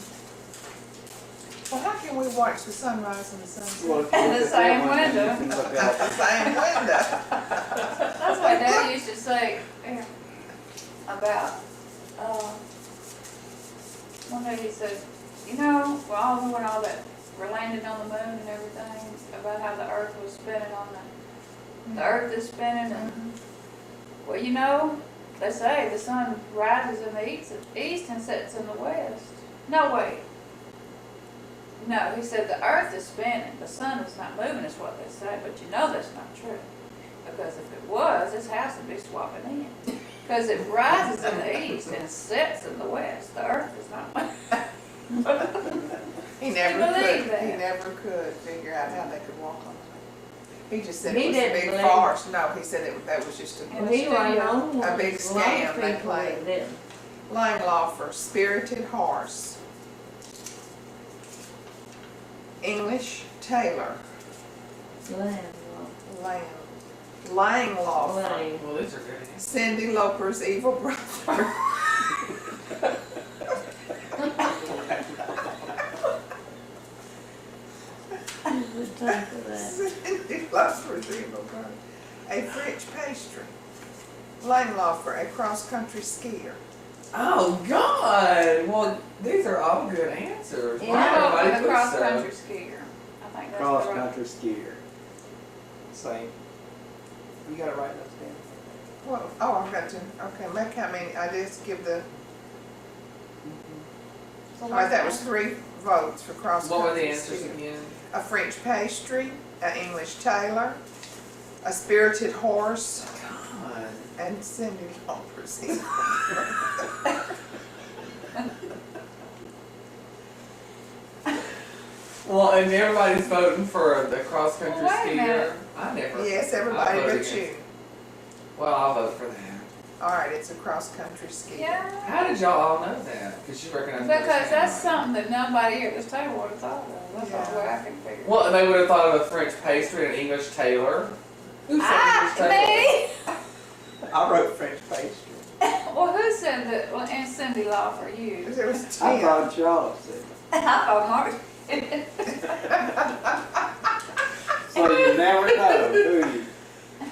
Well, how can we watch the sunrise and the sunset? Well, if you In look the at same that one, then window. you can look At the out. same window. That's what Dad used to say about, one day he said, you know, we're all doing all that, we're landing on the moon and everything, about how the earth was spinning on the earth is spinning and, well, you know, they say the sun rises in the east and sets in the west. No, wait. No, he said the earth is spinning, the sun is not moving is what they say, but you know that's not true. Because if it was, this house would be swapping in. Because it rises in the east and sets in the west. The earth is not moving. He never You believe could, that? he never could figure out how they could walk on the moon. He just said He it was a didn't big believe farce. No, he said that was just And a he wasn't on A big scam they people played. that didn't. Langlauffer, spirited horse. English Taylor, Land. Langlauffer. Lane. Well, these are good answers. Cindy Lauper's evil brother. Good time for that. Cindy Lauper's evil brother. A French pastry. Langlauffer, a cross-country skier. Oh God! Well, these are all good answers. Yeah. Why I'm everybody going with the put cross so? country skier. I think that's the Cross right. country skier. Same. You gotta write those down. Well, oh, I've got to, okay, make how many, I just give the, So all right, what's that was 3 votes for cross-country What were the answers skier. again? A French pastry, an English tailor, a spirited horse, God. and Cindy Lauper's. Well, and everybody's voting for the cross country Well, wait a skier. minute. I never. Yes, I everybody vote but against- you. Well, I'll vote for that. All right, it's a cross-country skier. Yeah. How did y'all all know that? Because you recognize. Because that's something that nobody here at this table would have thought of. That's Yeah. the way I can figure it. Well, and they would have thought of a French pastry and an English tailor. Who said English tailor? Me? I wrote French pastry. Well, who said that? Well, and Cindy Lauper, you. There was I 10. thought y'all said. I thought Mark. So you never know, do you?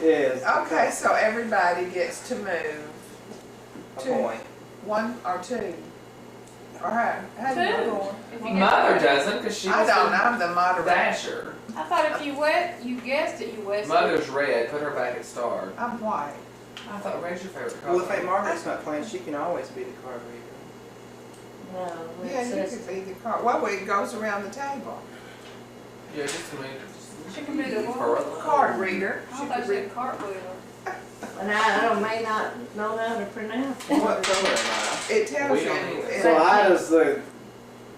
Yes. Okay, so everybody gets to move. A 2. point. 1 or 2. All right, how do you Two. go? If you Mother get doesn't, because she I was don't know, the I'm the moderator. dasher. I thought if you guessed it, you wasted. Mother's red. Put her back at star. I'm white. I thought red's your favorite Well, color. if Aunt Margaret's not playing, she can always be the card reader. No, Yeah, it you says, could be the card, well, it goes around the table. Yeah, just a minute. She can be the Her. what? Card reader. I She thought could she read. said cartwheel. and I may not know how to pronounce it. What color am It tells We you. don't need in- So how does the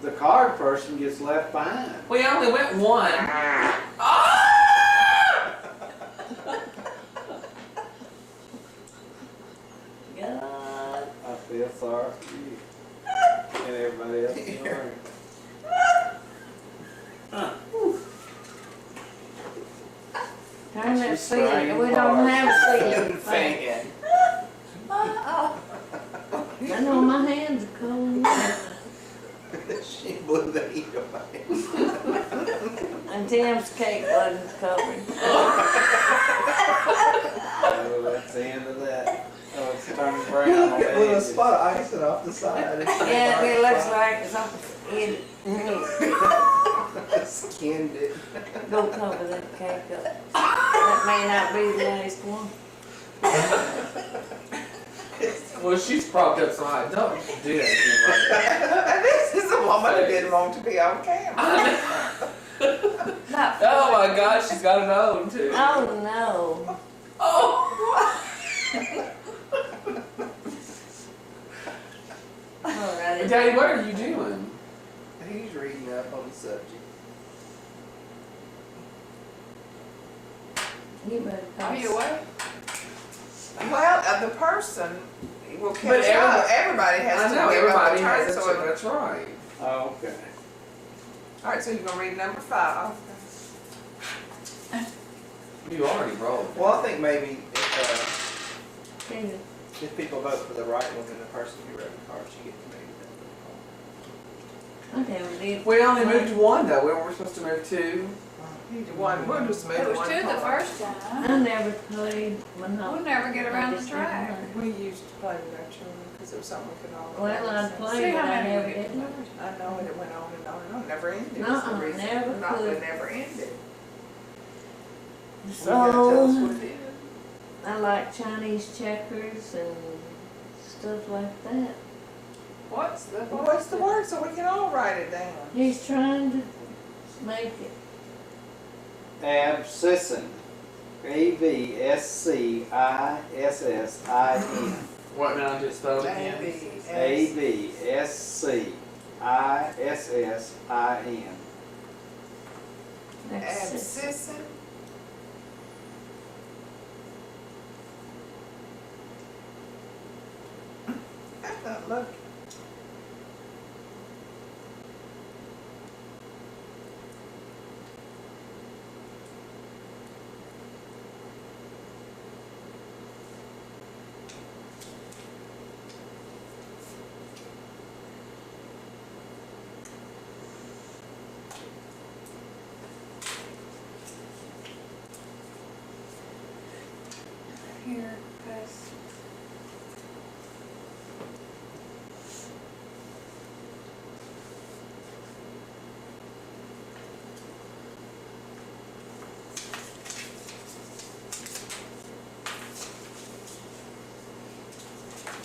the card person gets left behind. We only went one. God. I feel sorry for you. And everybody else in the room. Turn that She's ceiling, spraying we don't hard. have a ceiling fan. I know my hands are cold. She blew the heat away. And Tim's cake wasn't covered. Oh, that's the end of that. Oh, it's turning brown on the With a edges. spot of icing off the side. Yeah, it looks like it's on it. Skinned it. Go cover that cake up. That may not be the last one. Well, she's propped up side. Don't do that again like that. This is a woman who didn't want to be on camera. Not Oh my gosh, she's got it on too. Oh no. Oh. Alrighty. Daddy, what are you doing? He's reading up on the subject. You better Are pass. you awake? Well, the person will catch But up. Everybody has I to know, give up everybody a turn. has a So turn, that's right. Oh, okay. all right, so you're gonna read number 5. You already rolled. Well, I think maybe Tina. if people vote for the right one, then the person who wrote the card should get to make I never did. We only moved one though. We weren't supposed to move two. One, we'll just move It was one 2 the card. first time. I never played Monopoly. We'll never get around I the just didn't track. learn. We used to play with our children because it was something we could all. Well, I See played, but how I many never we get did to learn. I know, and it went on and on and on. Never ended. It's the Nuh-uh, reason. never Monopoly could. never ended. So, You gotta tell us what it is. I like Chinese checkers and stuff like that. What's the Well, what's the word so we can all write it down? He's trying to make it. Abscissin. ABSCISSIN. What now? Just spell it again. ABSCISSIN. Abscissin. Look. here? Pass.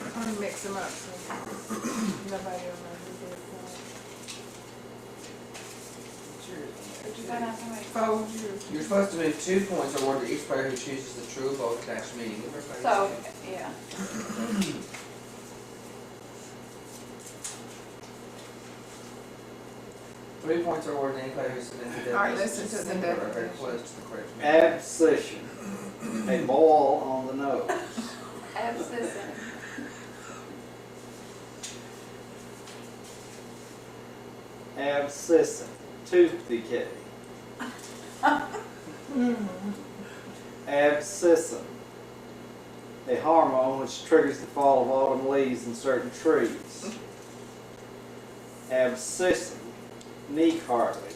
I'm gonna mix them up so nobody will know who did what. Did you find out how many? Fold yours. You're supposed to move 2 points awarded to each player who chooses the true bold meaning. So, yeah. Three points are awarded to any player who submits a All right, definition listen to the similar or very definition. close to the correct meaning. Abscission. A boil on the nose. Abscission. Abscissin. Tooth decay. Abscissin. A hormone which triggers the fall of autumn leaves in certain trees. Abscissin. Knee cartilage.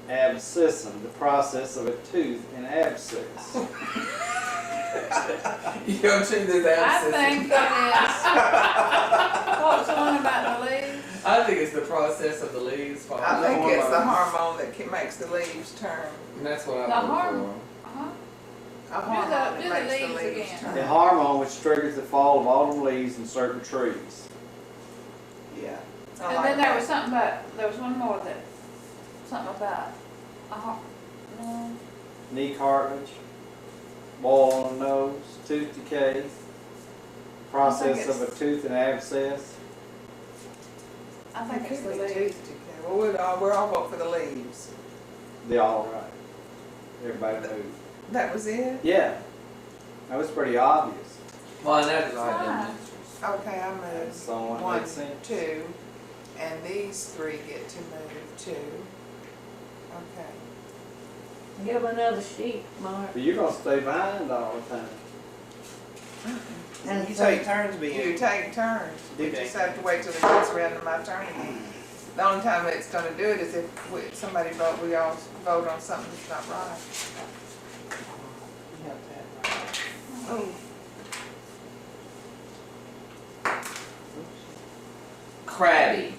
Abscissin. The process of a tooth in abscess. You don't choose this I abscess. think it is. What was the one about the leaves? I think it's the process of the leaves falling. I think it's the hormone that makes the leaves turn. And that's what The I look hormone. Uh-huh. A hormone that do the makes the leaves leaves again. A turn. hormone which triggers the fall of autumn leaves in certain trees. Yeah. I And like then there that. was something about, there was one more that, something about, no, Knee cartilage. Boil on the nose. Tooth decay. Process of a tooth in abscess. I think it's the Could be leaves. Tuesday. Well, we're all vote for the leaves. They all right. Everybody moved. That was it? Yeah, that was pretty obvious. Well, and that is I had Okay, I That's moved the only one one, that sense. 2, and these 3 get to move too. Okay. Give him another sheet, Mark. But you're gonna stay behind all the time. And You so- take turns You being. take turns. We Okay. just have to wait till it gets around to my turn again. The only time it's gonna do it is if somebody we all vote on something that's not right. You have to have. Oh. Crabby.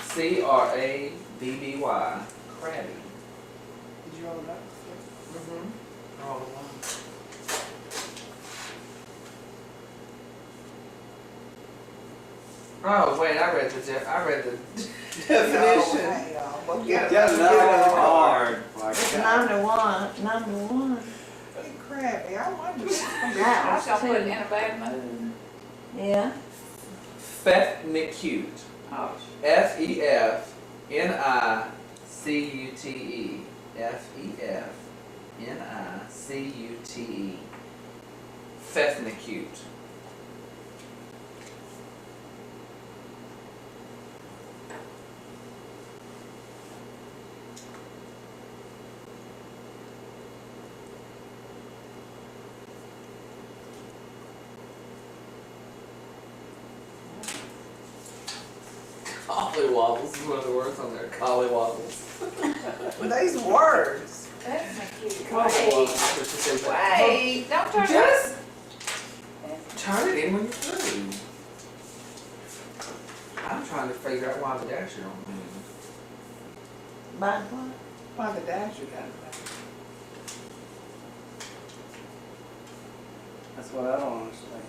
C-R-A-B-B-Y. Crabby. Did you roll it up? Mm-hmm. All the one. Oh wait, I read the Definition. Well, Yeah, get no, it. hard. Like It's that. number one. Crabby, I wonder. I That was gonna put it was in a bad mood. two. Yeah. Fefnicute. Oh, F-E-F-N-I-C-U-T-E. F-E-F-N-I-C-U-T-E. Fefnicute. Collywobbles is one of the words on there. Collywobbles. These words. that's not cute. Collywobbles. Wait, don't turn Just turn it in when you're through. I'm trying to figure out why the dasher don't move. By what? Why the dasher got it back? That's what I don't understand.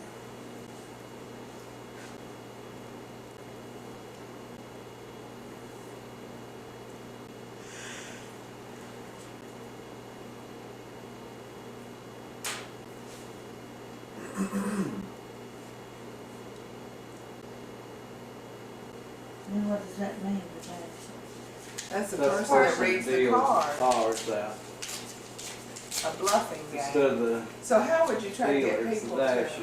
And what does that mean, the dasher? That's the That's person that reads the deals card. cards out. A bluffing Instead game. of the So how would you try to get dealers, the people to dasher.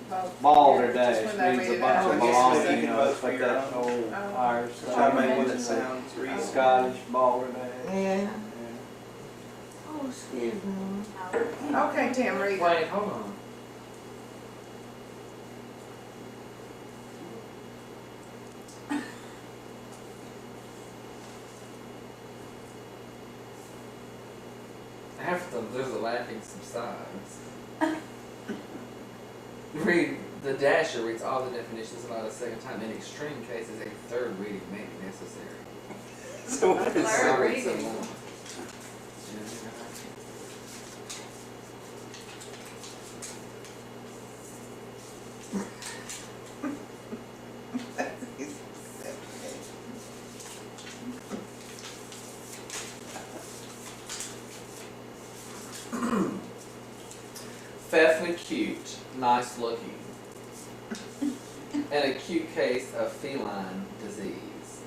vote? Balderdash Just when they means read a it bunch out? of I guess baloney, you you can know, vote it's for like your that own. old Oh. Irish Try to style. make one that sounds reasonable. Scottish balderdash. Yeah. Yeah. Oh, excuse me. Okay, Tim, read it. Wait, hold on. After there's the laughing subsides. Read the dasher reads all the definitions aloud a second time. In extreme cases, a third reading may be necessary. So what is Third I'll read some reading. more. Feffly cute, nice looking. An acute case of feline disease.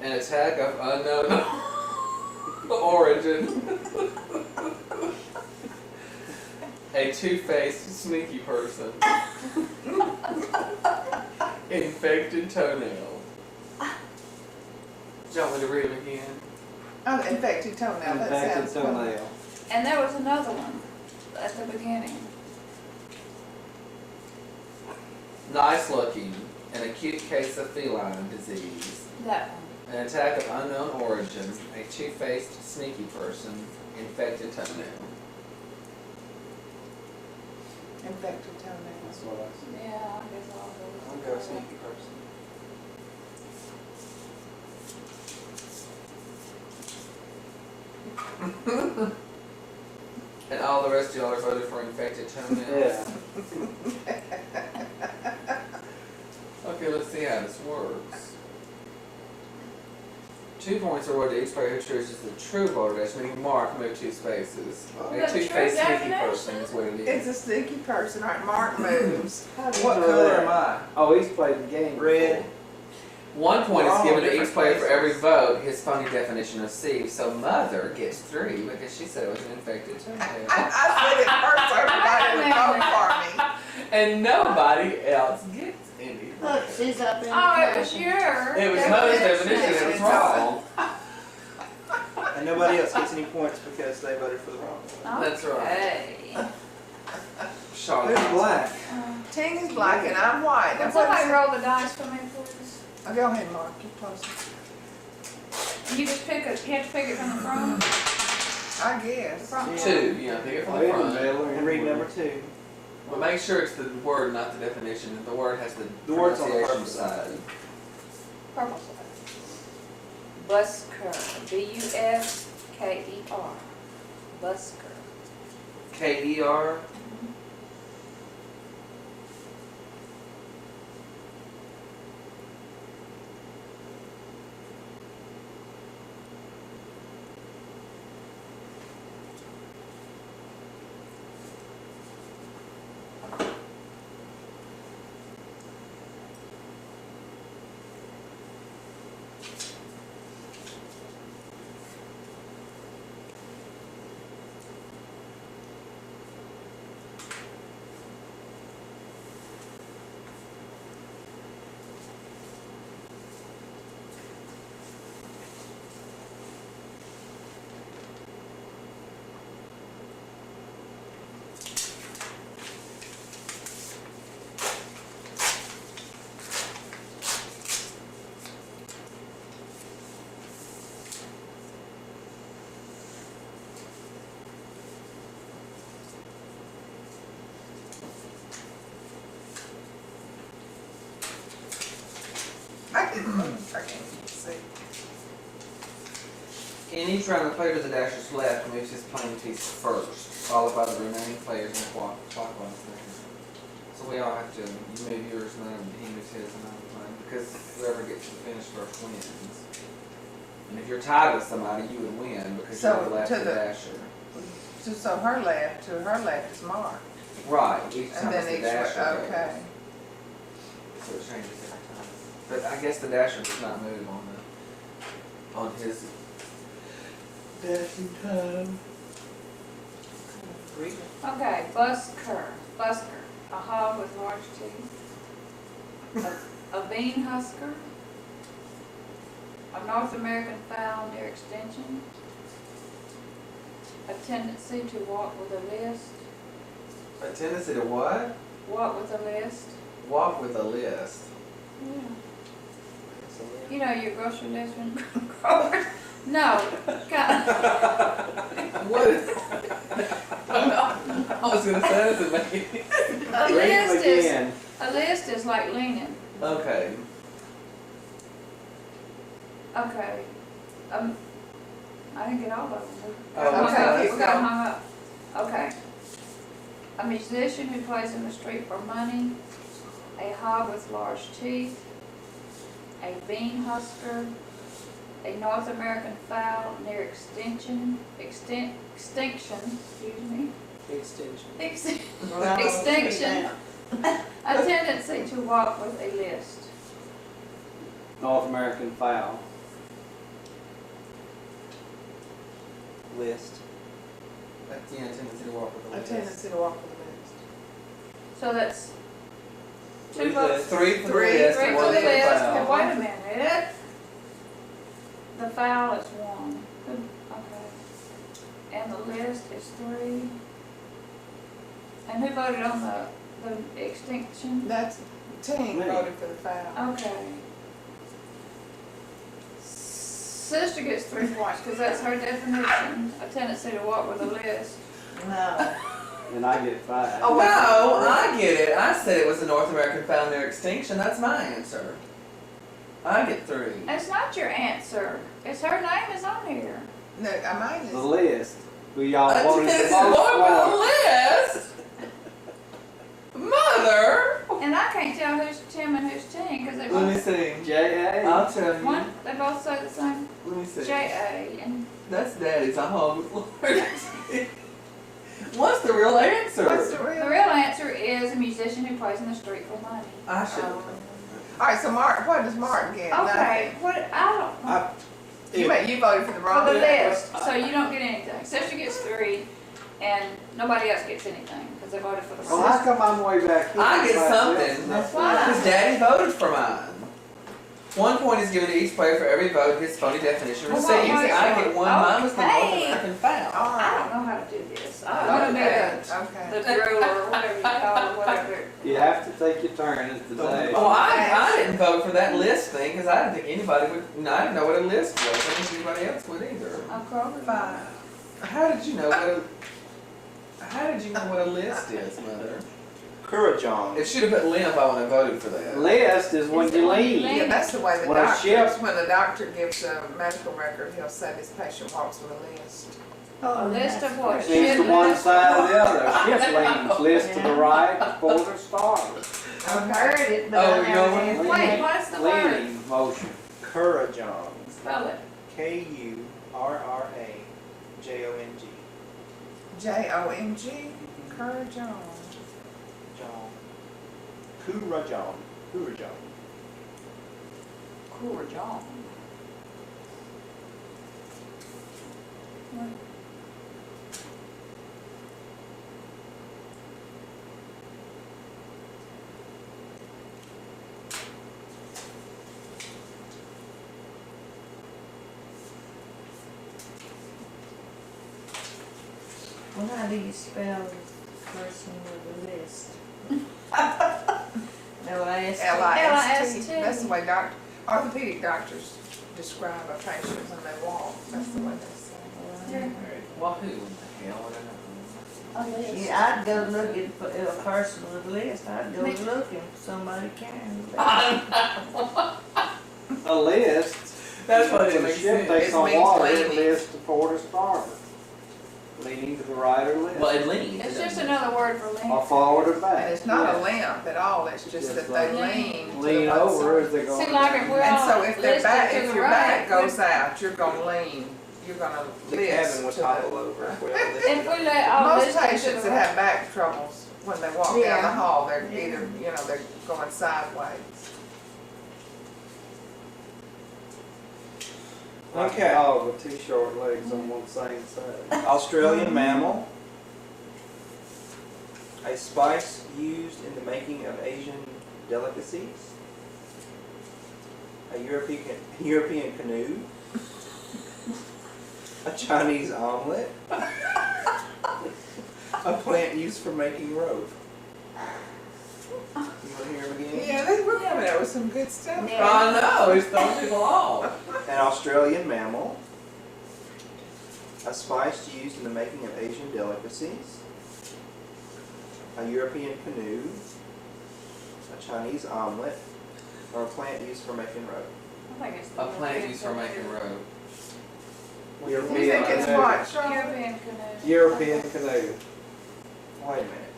An attack of unknown origin. A two-faced, sneaky person. Infected toenail. Do you want me to read them again? Oh, infected toenail, that Infected sounds cool. toenail. And there was another one at the beginning. Nice looking. An acute case of feline disease. That one. An attack of unknown origin. A two-faced, sneaky person. Infected toenail. Infected toenail. That's what I said. Yeah, I guess all I'll those. go sneaky person. And all the rest of y'all are voted for infected toenail. Yeah. Okay, let's see how this works. 2 points are awarded to each player who chooses the true balderdash, meaning Mark moved 2 spaces. Well, A the two-faced true sneaky definition? person is what it It's is. a sneaky person, right? Mark moves. What color am I? Oh, he's played the game. Red. 1 point We're is all given to different each player for places. every vote his phony definition received. So Mother gets 3 because she said it was an infected toenail. I said it first, so everybody would vote for me. And nobody else gets any. Look, she's up in the Oh, it was corner. yours. It was Mother's definition, it was It's wrong. And nobody else gets any points because they voted for the wrong one. That's right. Okay. Charlotte. Who's black? Ting is black and I'm white. Can That's what somebody it roll the dice for me, please? said. Go ahead, Mark, you're closer. You just pick it, you have to pick it from the front? I The guess. front one? 2, you know, pick it from Oh, the he's in the front. middle. And read number 2. But make sure it's the word, not the definition. The word has the word's on the pronunciation purple side. side. Purple side. Busker, B-U-S-K-E-R. Busker. K-E-R. I didn't move, I can't see. In each round, the player to the dasher's left moves his playing piece first, followed by the remaining players in clockwise manner. So we all have to, you move yours, and then he moves his, and I move mine, because whoever gets to finish first wins. And if you're tied with somebody, you would win, because So, you're the left to of the- the dasher. So her left, to her left is Mark. Right, each time And it's then the each, dasher goes. okay. So it changes every time. But I guess the dasher does not move on his dashing time. Read it. Okay, busker, a hog with large teeth, a bean husker, a North American fowl near extinction, a tendency to walk with a list, A tendency to what? walk with a list. Walk with a list. Yeah. So, yeah. You know your grocery list when Kroger. No, God, What? I was gonna say that doesn't make any a Read him list is again. a list is like leaning. Okay. Okay, I didn't get all of them. Oh, okay. We got them hung up. Okay. A musician who plays in the street for money, a hog with large teeth, a bean husker, a North American fowl near extinction, excuse me, Extension. extinction, a tendency to walk with a list. North American fowl. List. That's, yeah, tendency to walk with a A list. tendency to walk with a list. So that's two Three votes. lists. 3 for the Three, list Three and for 1 the for the list, foul. okay, wait a minute. The foul is 1, okay. And the list is 3. And who voted on the extinction? That's, Ting Me. voted for the foul. Okay. Sister gets 3 points, because that's her definition, a tendency to walk with a list. No. And I get 5. Oh, No, I get it. I said it was the North American fowl near extinction. That's my answer. I get 3. That's not your answer. It's her name is on here. No, mine The is, list. Who y'all A voted tendency the to most walk with for. a list? Mother! And I can't tell who's Tim and who's Ting, because they Let me both, see. J.A. I'll tell you. one, they both say the same. Let see. J-A, and That's Daddy's. I hung What's the real answer? What's the the real? real answer is a musician who plays in the street for money. I should have. Alright, so Martin, what does Martin get? Okay, what, I don't know. You voted for the wrong For the one. list, so you don't get anything. Sister gets 3, and nobody else gets anything, because they voted for the Well, wrong. how come I'm way back here? I get like something. this? That's why. Because Daddy voted for mine. 1 point is given to each player for every vote his phony definition Well, receives. what was I it? get 1. Mine was the North Okay. American foul. I Alright. don't know how to do this. I don't know Okay. the drill or whatever you call it, whatever. You have to take your turn as the day. Well, I didn't vote for that list thing because I didn't think anybody would. I didn't know what a list was. I didn't think anybody else would either. I'm Kroger. 5. How did you know what a? How did you know what a list is, Mother? Kurrajong. It should have put limp. I would have voted for that. List is when It's you the one you leave. leave. Yeah, that's the way the When a ship- when the doctor gives a medical record, he'll say this patient walks with a list. A list of what? It means to one side or the other. Ship leaves, list to the Yeah. right, before the start. I've heard it, but Oh, I you're never going- did. Wait, what's the word? Leading motion. Kurrajong. Spell it. Kurrajong. Jong. Kurrajong. Jong. Kurrajong. Kurrajong. Kurrajong. Well, how do you spell the person with the list? L-I-S-T. L-I-S-T. That's the way orthopedic doctors describe a patient when they walk. That's the way they say Yeah. Wahoo! The hell would I know? A list. Yeah, I'd go looking for a person with a list. I'd go Me- looking for somebody carrying the list. A list. That's what it When a makes ship sense. takes It on means water, leaning. it lists to port or starboard. Leaning to the right or left. Well, it leans. It's just another word for Or lean. forward or And back. it's not a Yeah. limp at all, it's just Just that they like lean. to Lean the one over side. as they go. See, like if we're And so all if their listed back, to if the your right, back goes out, you're gonna lean, you're gonna The list cabin would to topple the. over if we all if listed. we let all Most listed to patients the that right. have back troubles, when they walk down Yeah. the hall, they're Yeah. either, they're going sideways. Okay. Oh, with 2 short legs on one same side. Australian mammal. A spice used in the making of Asian delicacies. A European canoe. A Chinese omelet. A plant used for making rope. You want to hear them again? Yeah, we're coming up with some good stuff. I know. It's throwing people off. An Australian mammal. A spice used in the making of Asian delicacies. A European canoe. A Chinese omelet. Or a plant used for making rope. I think it's A the plant European used for making canoe. rope. You think it's what, Charlotte? European canoe. European canoe. Wait a minute.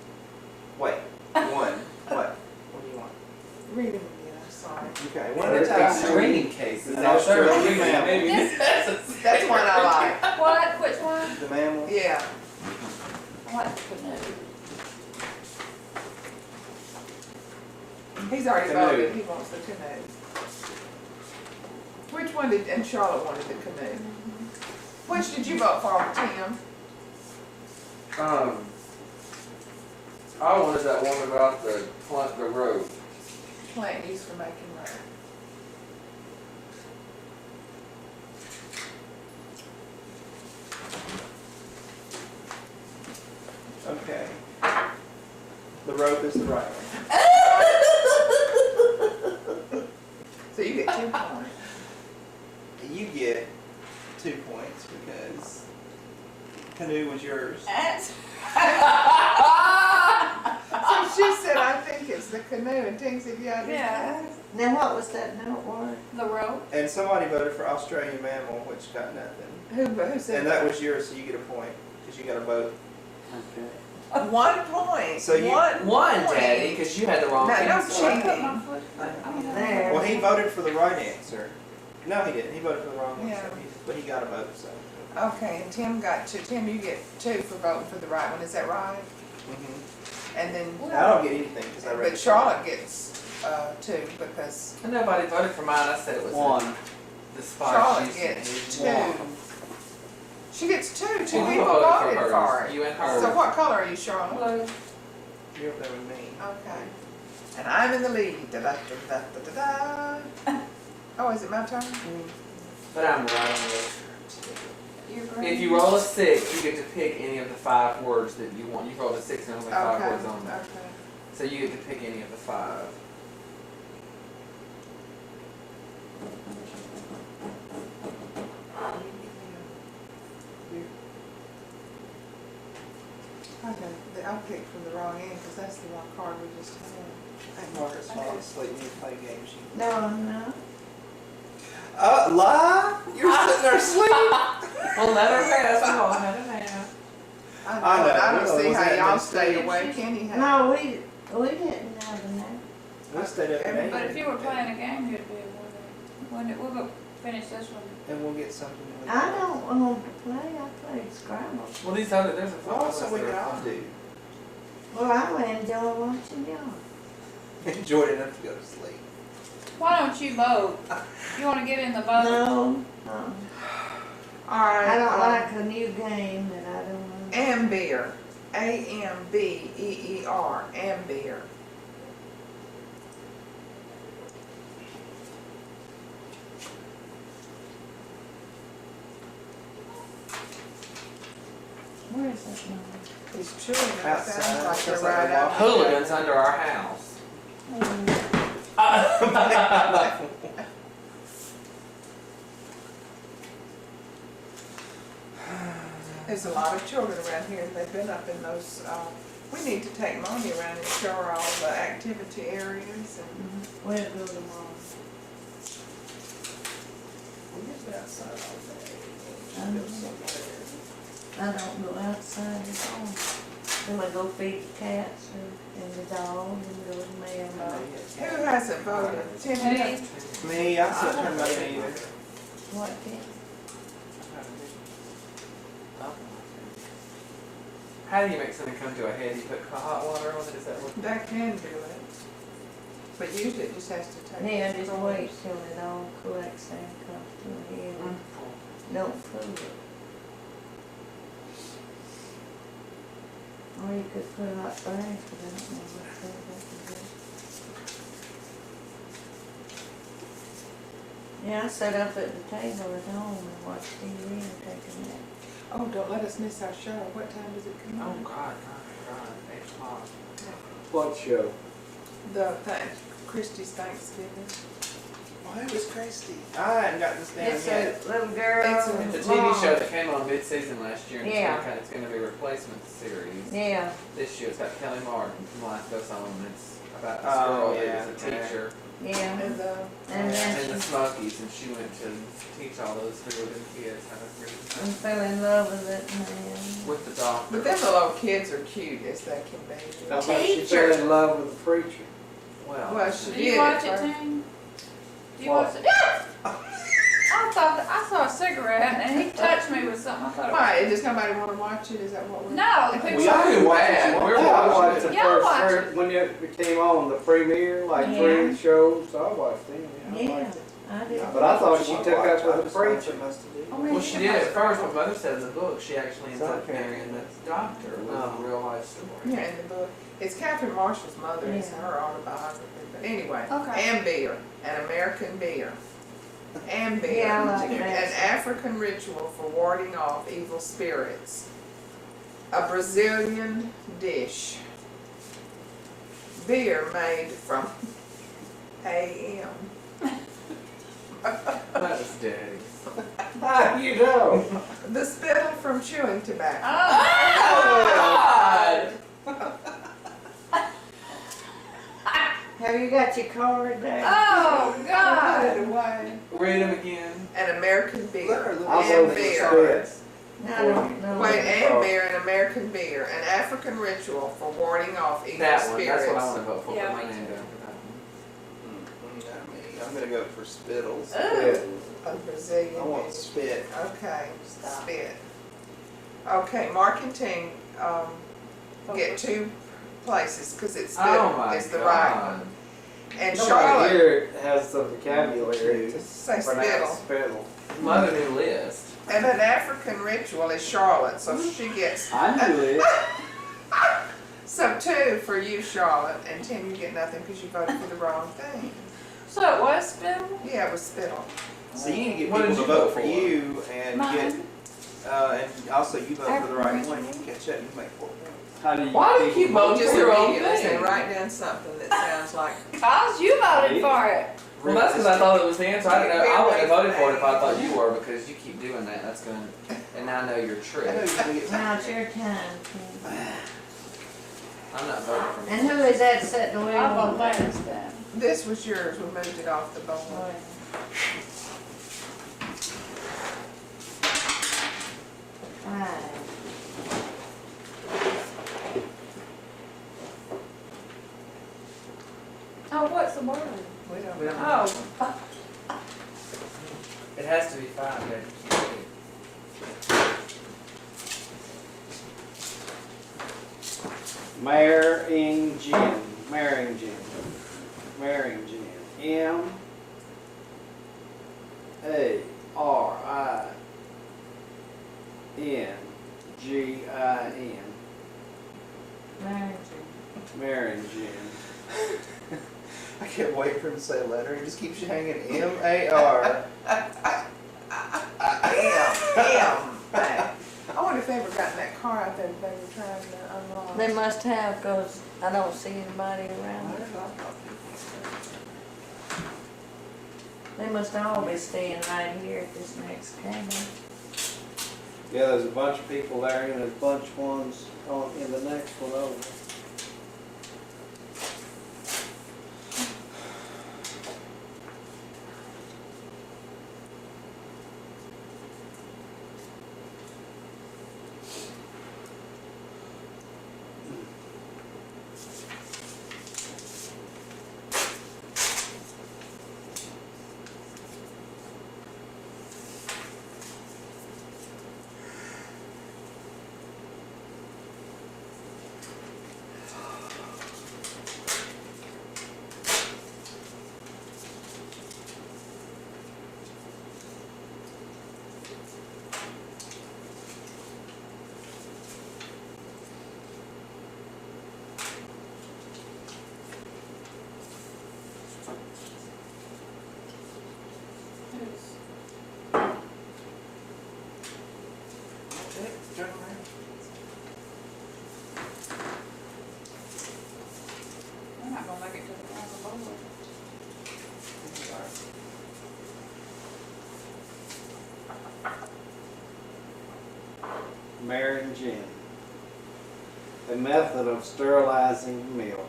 Wait. One. What? What do you want? Read them again, I'm sorry. Okay, one at a Got time. screening cases. An out there. Australian mammal. Maybe That's one I like. What? Which one? The mammal. Yeah. I like the canoe. He's already Canoe. voted, he wants the canoe. Which one did, and Charlotte wanted the canoe. Which did you vote for, Tim? I wanted that one about the rope. Plant used for making rope. Okay. The rope is the right one. So you get 2 points. You get 2 points because canoe was yours. That's. So she said, I think it's the canoe, and Tim said, yeah, I do. Yeah. Now, what was that note word? The rope. And somebody voted for Australian mammal, which got nothing. Who said And that was yours, so you get a point because you got a vote. Okay. 1 point? So you- One One, point. Daddy, because you had the wrong No, answer. don't cheat. I put my foot. There. Well, he voted for the right answer. No, he didn't. He voted for the wrong one, Yeah. but he got a vote, so. Okay, and Tim got 2. Tim, you get 2 for voting for the right one, is that right? Mm-hmm. And then, I don't get anything because I read. but Charlotte gets 2 because And nobody voted for mine. I said it was One. the spot. Charlotte gets 2. She gets 2. 2 Two people people voted hers. for it. You and her. So what color are you, Charlotte? Blue. You're up there with me. Okay. And I'm in the lead. Da da da da da da. Oh, is it my turn? But I'm right on the You're If green. you roll a 6, you get to pick any of the 5 words that you want. You rolled a 6 and only 5 Okay. words on there. Okay. So you get to pick any of the 5. Okay. I picked from the wrong end because that's the wrong card we just had. Margaret's falling asleep when you play games. No, I'm not. Lie? You're sitting there asleep? Well, let her rest. We've all had a nap. I don't know. see Was how that y'all mistake? stayed awake anyhow. No, we didn't have a nap. We stayed up at But 8. if you were playing a game, you'd be one day. We'll go finish this one. And we'll get something. I don't want to play, I played Scrabble. Well, there's a 5 Oh, of so us we that could are all fun. do. Well, I would enjoy watching y'all. Enjoyed enough to go to sleep. Why don't you vote? You want to get in the vote? No, Alright. I don't like a new game that I don't want. Ambeer. A-M-B-E-E-R. Ambeer. Where is that number? It's chewing it. It Outside. sounds like they're Sounds right like out. Hooligans under our house. There's a lot of children around here. They've been up in those, we need to take Monty around and show her all the activity areas and. We'll go tomorrow. We just been outside all day. Go somewhere. I don't go outside at all. Then I go feed the cats and the dog and go to the mailbox. Who hasn't voted? Tim, you Hey. have- Me, I still turn my name either. What then? How do you make something come to a head? You put hot water on it? Is that what? That can do it. But usually it just has to take. Yeah, just wait till it all collects and comes to a head. Don't pull it. Or you could put hot bags, but I don't know what that is. Yeah, I sat up at the table at home and watched TV and take a nap. Oh, don't let us miss our show. What time does it come Oh, on? God. 8 o'clock. What show? The Christie's Thanksgiving. Why was Christy? I hadn't got this down It's yet. a little girl. It's a- The TV show that came on mid-season last year, and Yeah. it's going to be a replacement series. Yeah, This year it's got Kelly Martin from Life Goes On. It's about this Oh, girl yeah. that was a teacher yeah. And the, And in then the Smokies, and she went to teach all those Hooligan kids how to I read fell in love with it, man. with the doctor. but them little kids are cute as they can be. How about she fell in love with the preacher? Well, she Do did. you watch it, at first. Tim? Do you What? watch it? I thought that I saw a cigarette and he touched me with something. I thought. Why? Does nobody want to watch it? Is that what we're? No, If people. We all Too watch bad. it. We're I watched watching the it. Y'all watch first, when it came on, the premiere, like Yeah. 3 shows, so I watched them. Yeah, I Yeah, liked it. I did. But I thought she took up with the preacher. I mean, Well, she did at first, but Mother said in the book she actually ends up Okay. marrying the doctor with Oh. a real life story. Yeah, in the book. It's Catherine Marshall's mother. It's Yeah. her autobiography. But anyway, Okay. Ambeer, an American beer. Ambeer, Yeah, I like that. an African ritual for warding off evil spirits. A Brazilian dish. Beer made from AM. That was daddy. How do you know? The spittle from chewing tobacco. Oh, God! Have you got your card there? oh Put God. it away. Read them again. An American beer. I'll go with the Ambeer. spit. I don't know. Wait, Ambeer, an American beer, an African ritual for warding off evil That one. spirits. That's what I want to vote for. Yeah, Put my me name too. down for that one. I'm gonna go for spittles. Spit. A Brazilian. I want dish. spit. Okay, Stop. spit. Okay, Mark and Ting, get 2 places, cause it's Oh my it's the right God. one. And Nobody Charlotte, here has the vocabulary to say pronounce spittle. spittle. Mother new list. And an African ritual is Charlotte, so she gets, I knew it. so 2 for you, Charlotte, and Tim, you get nothing because you voted for the wrong thing. So it was spittle? Yeah, it was spittle. So you need to get What people did to you vote vote for for? you and Mine. get, and also you vote for the right African one, you can catch up, you can make 4 points. How do you Why do you keep people- voting Just for your own immediately say, thing? write down something that sounds like, Cause you voted for it. Well, that's because I thought it was the answer. I didn't know. I wouldn't have voted for it if I thought you were, because you keep doing that. That's going to, and I know your I know trick. you're gonna get Now it's your time. I'm not voting for And who is that sitting the wheel I on vote there? last time. this was yours, we moved it off the board. Five. Oh, what's the word? We don't We don't know. Oh, It has to be 5, baby. Maringin. M-A-R-I-N-G-I-N. Maringin. I can't wait for him to say a letter. He just keeps you hanging. M-A-R. I wonder if they ever got in that car out there that they were trying to unlock. They must have, because I don't see anybody around. They must all be staying right here at this next cabin. Yeah, there's a bunch of people there, and there's a bunch of ones on in the next one over. I'm not gonna make it to the front of the board. Maringin. A method of sterilizing milk.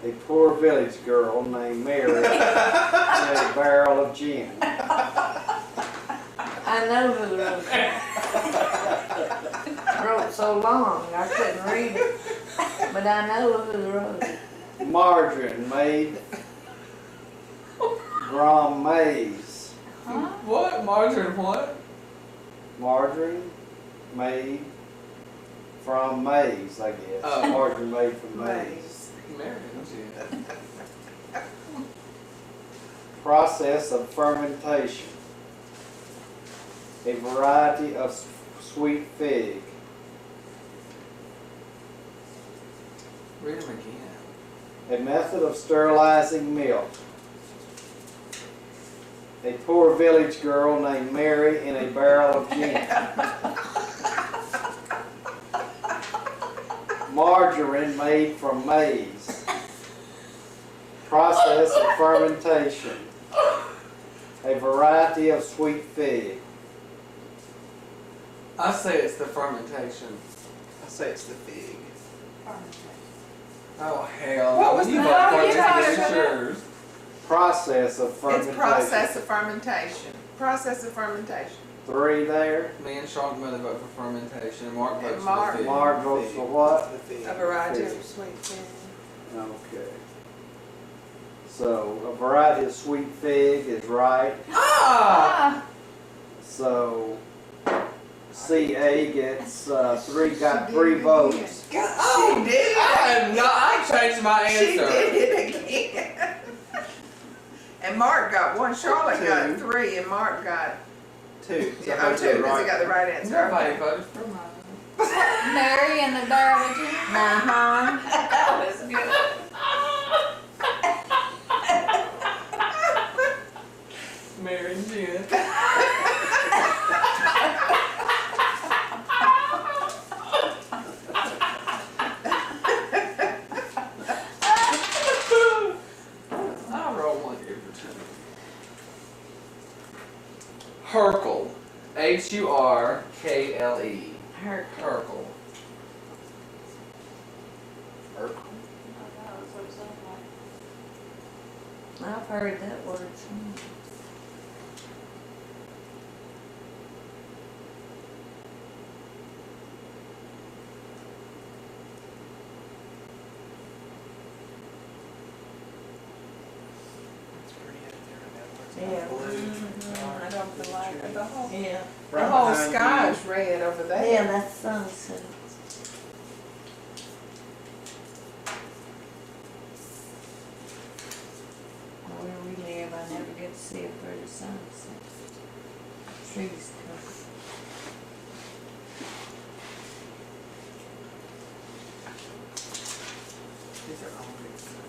A poor village girl named Mary had a barrel of gin. I know who wrote that. Wrote so long, I couldn't read it. But I know who wrote it. Margarine made from maize. Huh? What? Margarine what? Margarine made from maize, I guess. Oh. Margarine made from maize. Maze. Married, don't you? Process of fermentation. A variety of sweet fig. Read them again. A method of sterilizing milk. A poor village girl named Mary in a barrel of gin. Margarine made from maize. Process of fermentation. A variety of sweet fig. I say it's the fermentation. I say it's the fig. Oh hell! What was you the- vote No, for it you just voted because for it's it. yours. Process of fermentation. It's process of fermentation. Process of fermentation. 3 there. Me and Sean mother vote for fermentation. And Mark votes And Mark- for the fig. Mark votes for what? The fig. A variety Fig. of sweet things. Okay. So a variety of sweet fig is right. Ah! Ah, So CA gets got She 3 did it votes. Oh, She did it. I changed my She answer. did it again. And Mark got 1, Charlotte got 2. 3, and Mark got, 2. So yeah, I oh, voted 2, because right. he got the right answer. Nobody Okay. voted for mine. Mary and the Darlington. Uh-huh. That was good. Mary and Jen. I'll roll one every time. Hercle. Hurkle. Her. Hercle. I don't know, that's what it sounded like. I've heard that word somewhere. It's pretty out Yeah. there. I don't feel like it. The whole, Yeah. the whole sky is red over there. Yeah, that's sunset. Where we live, I never get to see a pretty sunset. Trees come. These are all good stuff.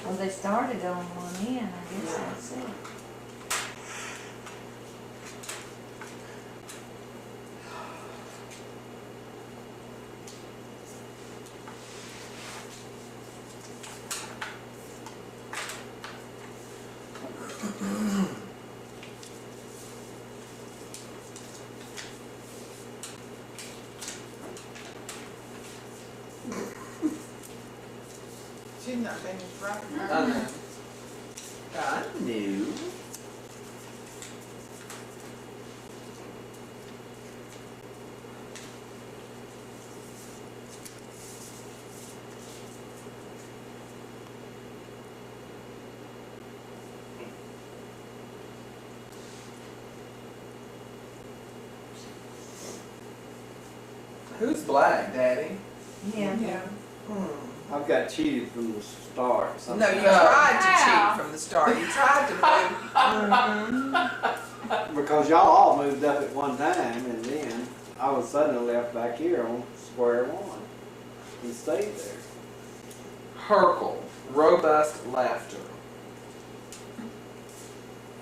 Well, they started on one end, I guess that's it. She's not finished writing her. I know. I knew. Who's black, Daddy? Yeah. Yeah. I've got cheated from the start. No, you No. tried to Wow. cheat from the start. You tried to move. Because y'all all moved up at one time, and then I was suddenly left back here on square one and stayed there. Hercle. Robust laughter.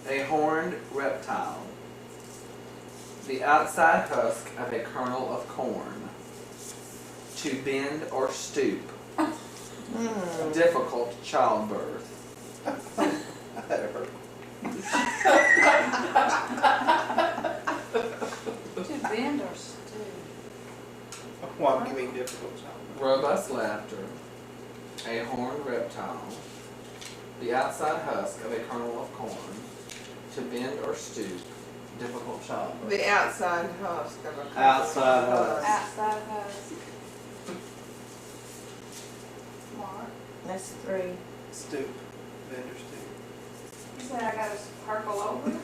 A horned reptile. The outside husk of a kernel of corn. To bend or stoop. Difficult childbirth. That hurt. To bend or stew. While giving difficult time. Robust laughter. A horned reptile. The outside husk of a kernel of corn. To bend or stoop. Difficult childbirth. The outside husk of a. Outside husk. Outside husk. Mark, That's 3. Stoop. Vendor stoop. you said I gotta circle over? Would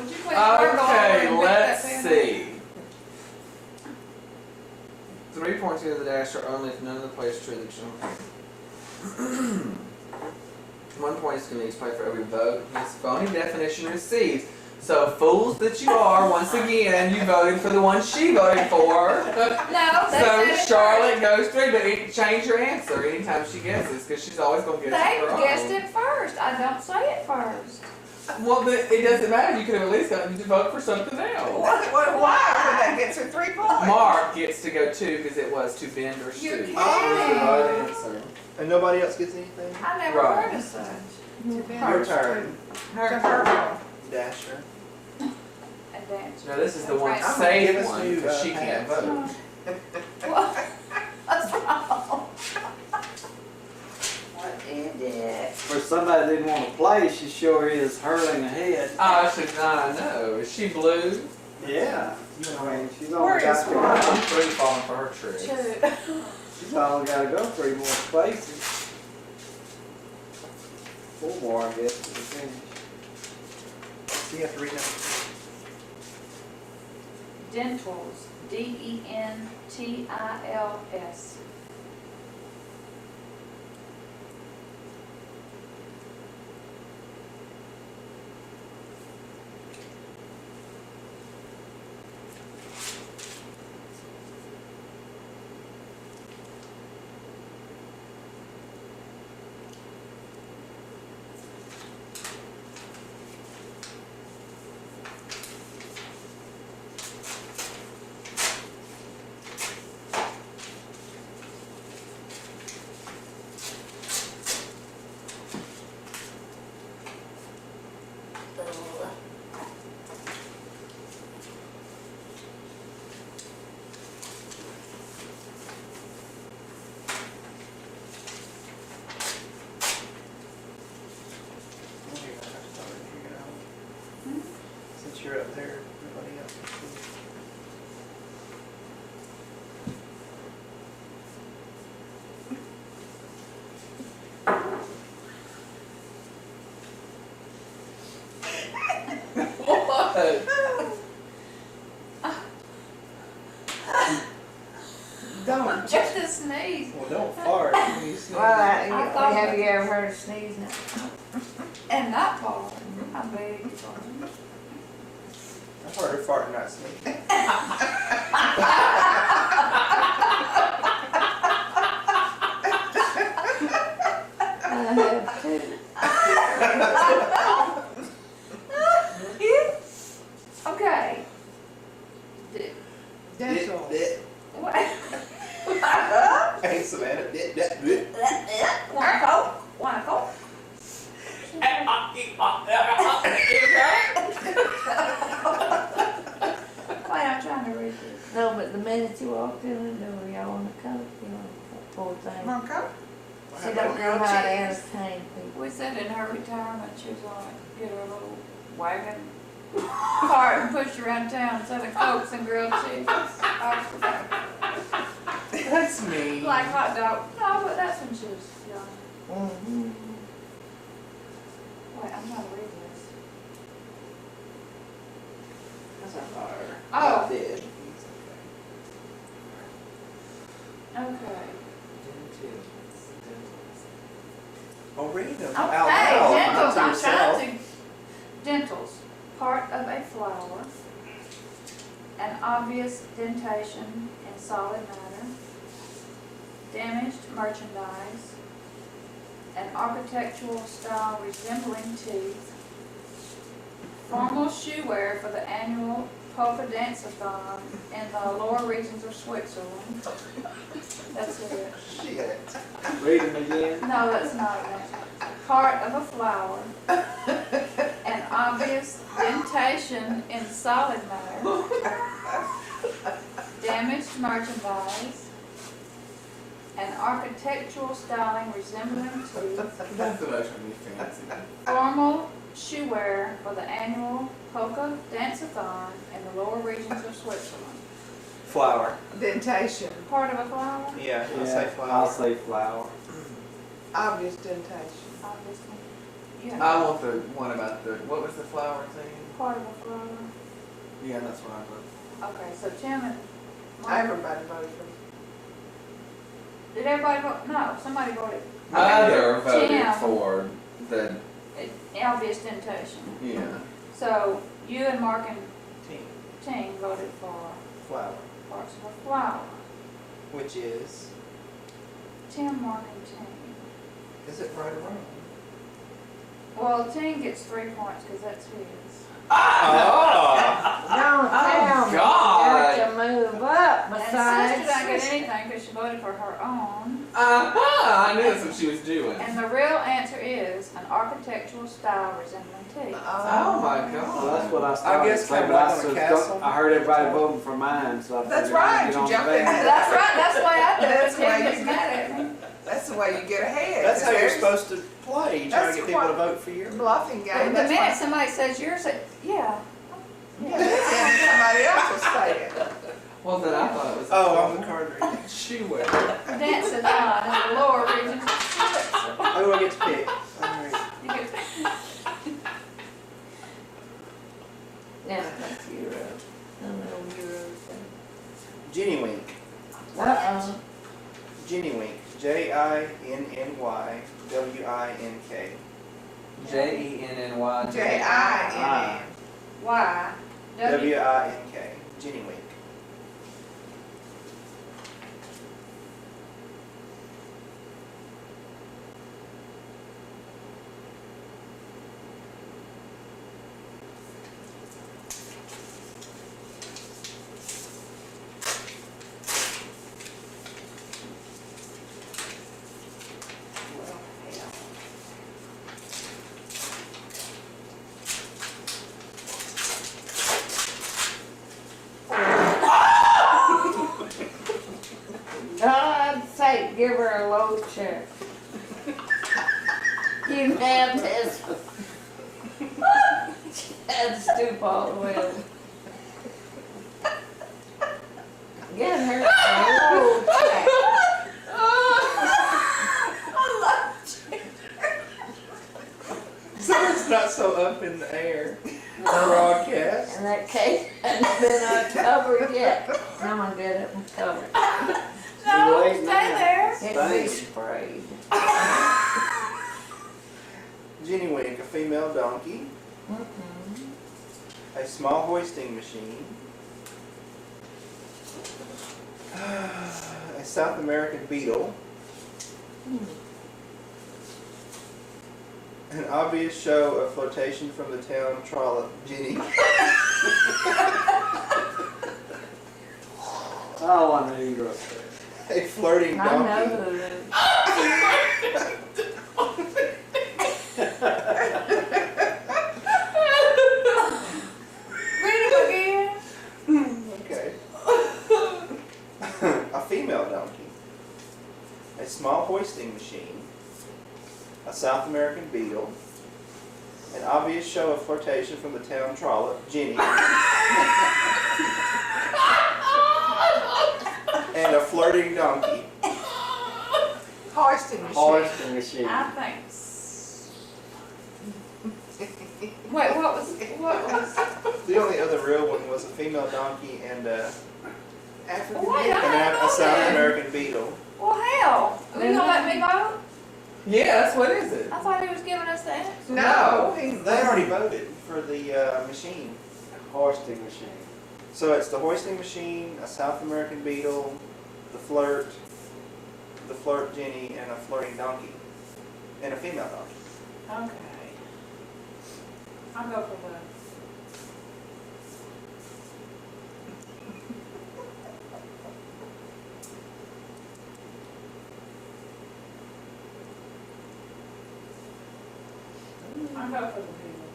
you please circle over Okay, and pick let's that pen up? see. 3 points to the dash are only if none of the plays true that you 1 point is going to each play for every vote his phony definition receives. So fools that you are, once again, you voted for the one she voted for. No, they said So it Charlotte goes 3, but change your answer anytime she guesses, because she's always going to guess They it wrong. guessed it first. I don't say it first. Well, but it doesn't matter. You could have at least gotten to vote for something else. Why? That gets her 3 points. Mark gets to go 2 because it was to bend or You're stoop. kidding. Right answer. And nobody else gets anything? I never Right. heard of such. Your turn. Her. Dasher. A dance. No, this is the one I'm gonna safe give us one two, because she can't hats. vote. What? What's wrong? What is it? For somebody that didn't want to play, she sure is hurling ahead. Oh, I should not know. Is she blue? Yeah, You I and mean, she's Where only is got Swan? 3 falling for her tricks. she's only got to go 3 more spaces. 4 more, I guess, to the finish. So you have to read that. Dentals, DENTILS. Since you're up there, everybody else can see. Don't. Just a sneeze. Well, don't fart. You sneeze. thought- Have you ever heard of sneezing? And not fall. I beg your pardon. I've heard her fart and not sneeze. I have too. Okay. Dental. What? Hey, Savannah. Want a Coke? Want a Coke? Wait, I'm trying to read this. No, but the minute you walked in the door, y'all want to come, you know, poor thing. Want a Coke? She don't know how to entertain people. We said in her retirement, she was gonna get her little wagon cart and push around town, selling Cokes and grilled cheese. That's me. Like hot dog. No, but that's when she was young. Mm-hmm. Wait, I'm trying to read this. That's not fire. Oh. I did. Okay. Oh, read them Okay, out loud, not dentals, to I'm yourself. trying to. Dentals, part of a flower, an obvious dentation in solid matter, damaged merchandise, an architectural style resembling teeth, formal shoe wear for the annual polka dance-a-thon in the lower regions of Switzerland. That's it. Shit. Read them again. No, that's not it. Part of a flower. An obvious dentation in solid matter. Damaged merchandise. An architectural styling resembling teeth. That's the most me fancy. Formal shoe wear for the annual polka dance-a-thon in the lower regions of Switzerland. Flower. Dentation. Part of a flower? Yeah, I'll say Yeah, flower. I'll say flower. Obvious dentation. Obviously. Yeah. I want the one about the, what was the flower thing? Part of a flower. Yeah, that's what I put. Okay, so Tim and Mark. Everybody voted for. Did everybody vote? No, somebody voted. Mother voted Tim. for the, Obvious dentation. yeah. So you and Mark and Team. Ting voted for Flower. parts of a flower. Which is Tim, Mark, and Ting. it right or wrong? Well, Ting gets 3 points because that's his. Oh! Don't tell me. God. You got to move up And besides. sister didn't get anything because she voted for her own. I knew that's what she was doing. And the real answer is an architectural style resembling teeth. Oh my Well, God. that's what I started guess to say, kind but of I like on a said, castle. I heard everybody voting for mine, so I That's figured I'd right, get you on jumped the in. band. That's right, that's the way I do it. That's Tim why gets you mad at me. That's the way you get ahead. That's how you're There's supposed to play. You try to That's get people to what- vote for you. Bluffing game. The That's minute why somebody says yours, yeah. somebody Well, then I thought it was. Oh, I'm the card reader. Shoe wear. Dancing on in the lower regions. Oh, I get to pick. Alright. You get- Yeah, that's Euro. I don't know Euro. Jenny Wink. Uh-oh. Jenny Wink. JINNYWINK. JENNY. J-I-N-N. Why? W. WINK. Jenny Wink. Well, hell. God's sake, give her a low chair. You have this. She had to stoop all the way over. Get her a low chair. So it's not so up in the air. Broadcast. And that cake hasn't been uncovered yet. I'm gonna get it uncovered. No, late stay now. there. It be sprayed. Jenny Wink, a female donkey. A small hoisting machine. A South American beetle. An obvious show of flotation from the town trolley. Jenny. Oh, I knew you were upset. A flirting I know donkey. who it is. Read it again. Okay. A female donkey. A small hoisting machine. A South American beetle. An obvious show of flirtation from the town trolley. Jenny. And a flirting donkey. Hoisting machine. Hoisting machine. I think. Wait, what was? The only other real one was a female donkey and a African Wait, beetle. I- a South American beetle. Well, hell. Are you gonna let me vote? Yes, what is it? I thought he was giving us the answer. No, They already voted for the machine. Hoisting machine. So it's the hoisting machine, a South American beetle, the flirt Jenny, and a flirting donkey. And a female donkey. Okay. I'll go for the. I'll go for the beetle.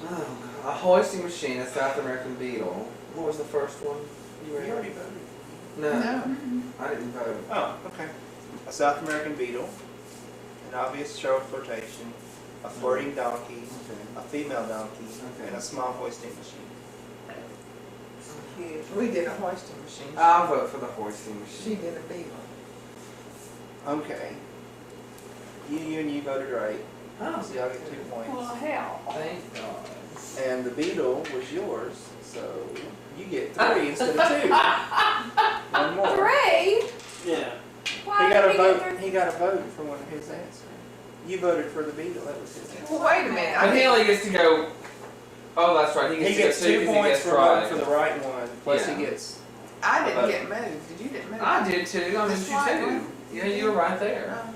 Oh, a hoisting machine, a South American beetle. What was the first one? You already voted. No, No. I didn't vote. Oh, okay. A South American beetle, an obvious show of flirtation, a flirting donkey, a female donkey, and a small hoisting machine. We did a hoisting machine. I'll vote for the hoisting She machine. did a beetle. Okay. You and you voted right. Oh, So y'all get 2 Well, points. hell. thank God. And the beetle was yours, so you get 3 instead of 2. One more. 3? Yeah. Why He got did a we vote. get 3? He got a vote for one of his answers. You voted for the beetle. That was his answer. Well, wait a minute. But he only gets to go. Oh, that's right. He gets to go 2 'cause points he gets for voting right. for the right one. Plus Yeah. he gets. I didn't get moved. Did you get moved? I did too. I That's missed you right, too. huh? Yeah, you were right there. Oh,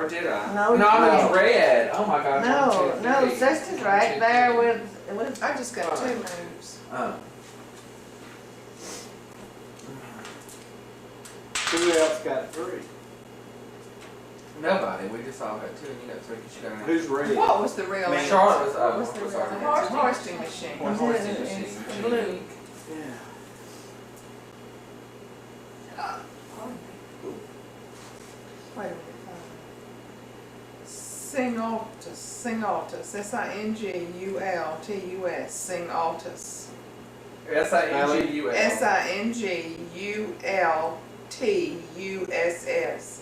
Or did I? No, No, you it was didn't. red. Oh my God. No, 1, 2, 3. no, sister's right there with, okay. I just got 2 moves. Oh. Who else got 3? Nobody. We just all got 2 and you got 3 because you got an Who's red? What was the real answer? Charlotte was What was the was real our answer? Hoisting Hoisting machine. One hoisting machine. it's blue. Yeah. Wait a minute. Singultus, Singultus, S-I-N-G-U-L-T-U-S, Singultus. S-I-N-G-U-L. S-I-N-G-U-L-T-U-S-S,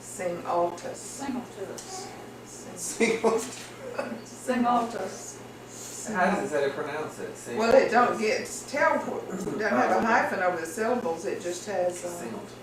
Singultus. Single to us. Single. Singultus. How does it pronounce it? Well, it don't get, doesn't have a hyphen over the syllables, it just has, Singletus.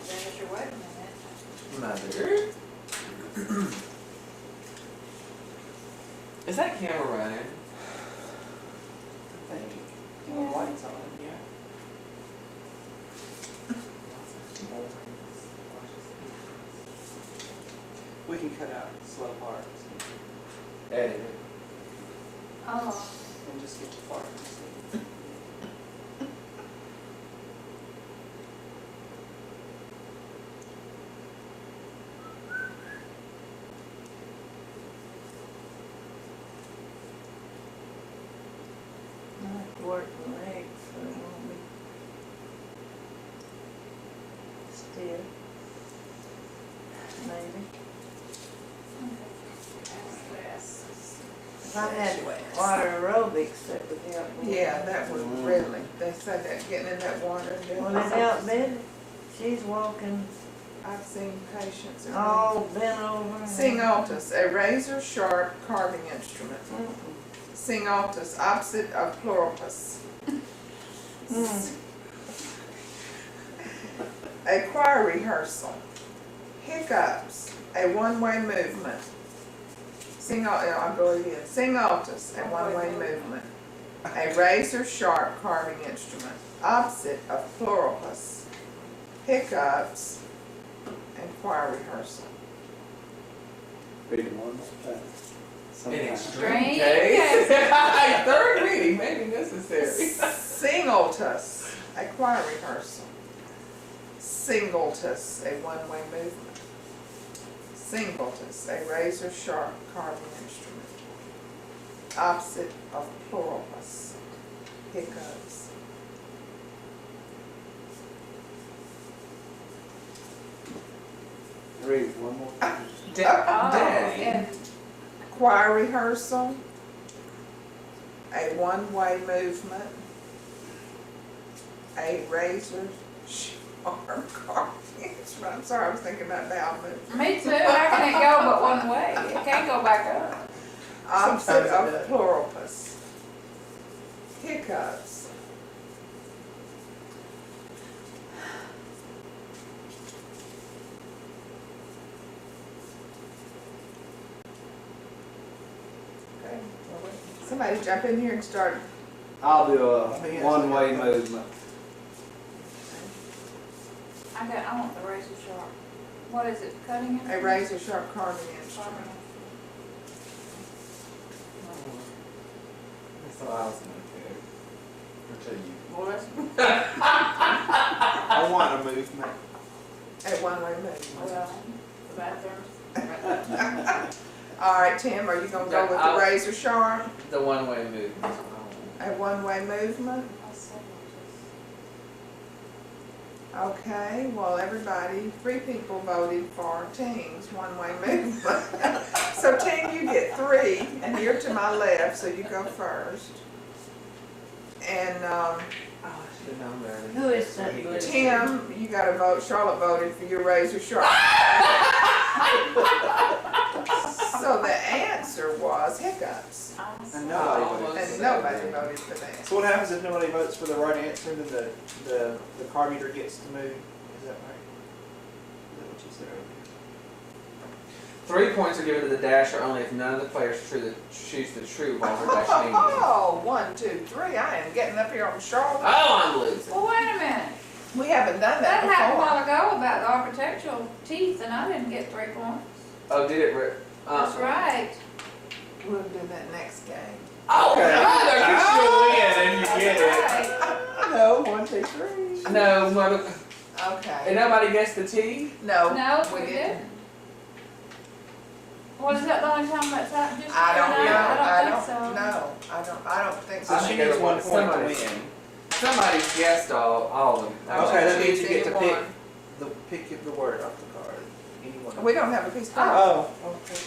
Dennis, you're waiting a minute. Mother. Is that camera running? I think. The lights on, yeah. We can cut out slow parts Edit it. Oh, and just get the parts. I have to work the legs, so it won't be stiff. Maybe. If I had water aerobics, that would help me. yeah, that would really, they say that getting in that water. and doing Well, it that. helped Betty. She's walking I've seen patients. all bent over. Singultus, a razor sharp carving instrument. Mm-mm. Singultus, opposite of pluripus. A choir rehearsal. Hiccups, a one-way movement. I'll go again. Singultus, a one-way movement. A razor sharp carving instrument. Opposite of pluripus. Hiccups and choir rehearsal. Read it one more time. In Sometimes. extreme Extreme case. case. Third reading may be necessary. Singultus, a choir rehearsal. Singultus, a one-way movement. Singultus, a razor sharp carving instrument. Opposite of pluripus. Hiccups. Read it one more time. Oh, Daddy. and Choir rehearsal. A one-way movement. A razor sharp carving instrument. I'm sorry, I was thinking about bowel movement. me too, how can it go but one way? It can't go back up. Opposite Sometimes it of does. pluripus. Hiccups. Okay, well, somebody jump in here and start. I'll do a Yes. one-way movement. I want the razor sharp. What is it, cutting it? A razor sharp carving instrument. That's all I was gonna do. Or tell you. Well, that's, I want a movement. A one-way movement. well, the bathrooms. All right, Tim, are you gonna go with the I'll- razor sharp? The one-way movement. A one-way movement? I'll say Okay, well, everybody, 3 people voted for Tim's one-way movement. So Tim, you get 3, and you're to my left, so you go first. And, Oh, I should have known better. Who is that blue? Tim, you gotta vote, Charlotte voted for your razor sharp. So the answer was hiccups, And nobody Oh, voted. and nobody voted for that. So what happens if nobody votes for the right answer, then the carburetor gets to move? Is that right? Is that what you said earlier? 3 points are given to the dasher only if none of the players choose the true balderdash meaning. Oh, 1, 2, 3. I am getting up here on Charlotte. Oh, I'm losing. Well, wait a minute. We haven't done That that happened a before. while ago about the architectural teeth, and I didn't get 3 points. Oh, did it? That's right. We'll do that next game. Oh, Okay. brother, you should win and you get it. Right. No, 1, 2, 3. No, mother. Okay. And nobody guessed the T? No, No, we we didn't. didn't. Well, is that the only time that's happened? Just I don't know. I don't think so. No, I don't think so. So she needs 1 point to Somebody- win. Somebody guessed all of them. Okay, that means you get to pick Anyone. pick the word off the card. Anyone. We don't have a piece of paper. Oh, okay.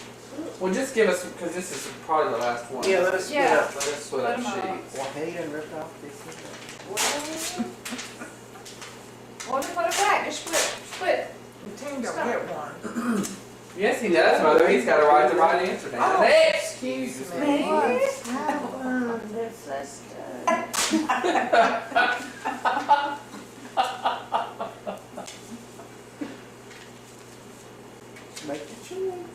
Well, just give us, because this is probably the last one. Yeah, let us split Yeah. up. Let us Split Split up 'em up. sheets. Well, hey, you done ripped off this. Well, just put it back. Just split. The team don't get one. Yes, he does, mother. He's got to write the right answer down. Oh, Excuse excuse me. me. Let's have one. Let's go. Make your choice.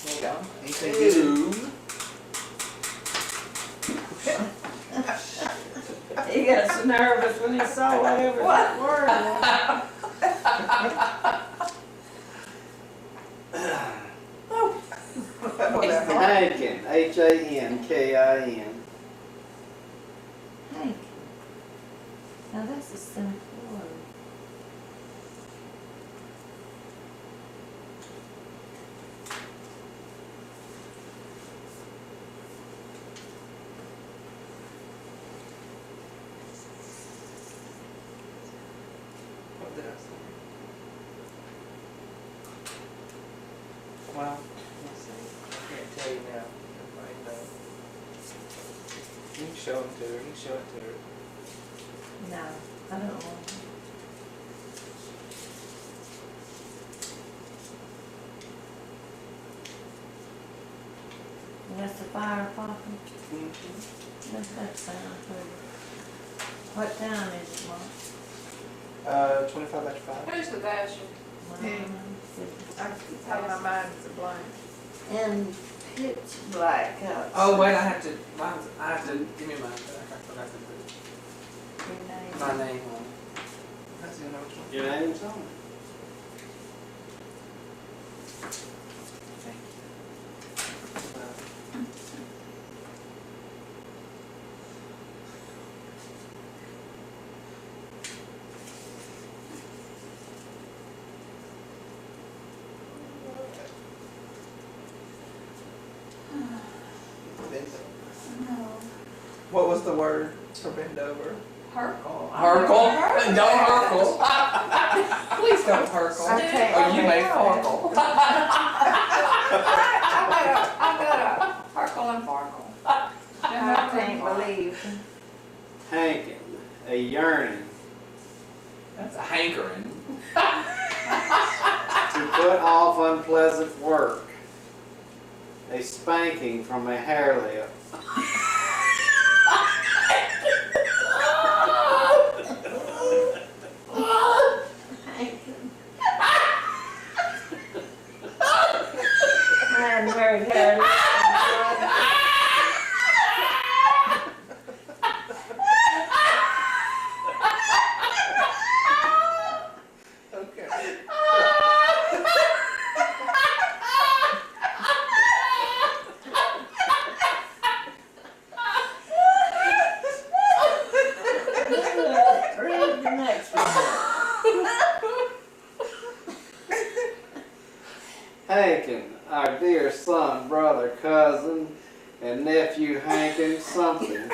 There you go. Anything good? He got so nervous when he saw whatever that word Whatever. Hankin, Hankin. Hank. Now that's a simple word. What did I say? Well, let's see. I can't tell you now. Everybody knows. You can show them to her. You can show it to her. No, I don't want to. That's the fire popping. That sounds good. What time is it, Mom? 25 after 5. Who's the dasher? I keep having my mind is a blank. And pitch black outside. Oh, wait, I have to, give me mine back. I forgot to put Your name. my name on it. That's the know which one. Your name's on it. Thank you. No. What was the word for bend over? Herkel. Herkel? Don't Herkel. Please don't I Herkel. can't. Or you may Farkle. I've got a Herkel and Farkle. I can't believe. Hankin, a yearning That's a hankering. to put off unpleasant work. A spanking from a hair lip. I hadn't heard her. Okay. Read the next one. Hankin, our dear son, brother, cousin, and nephew Hankin something.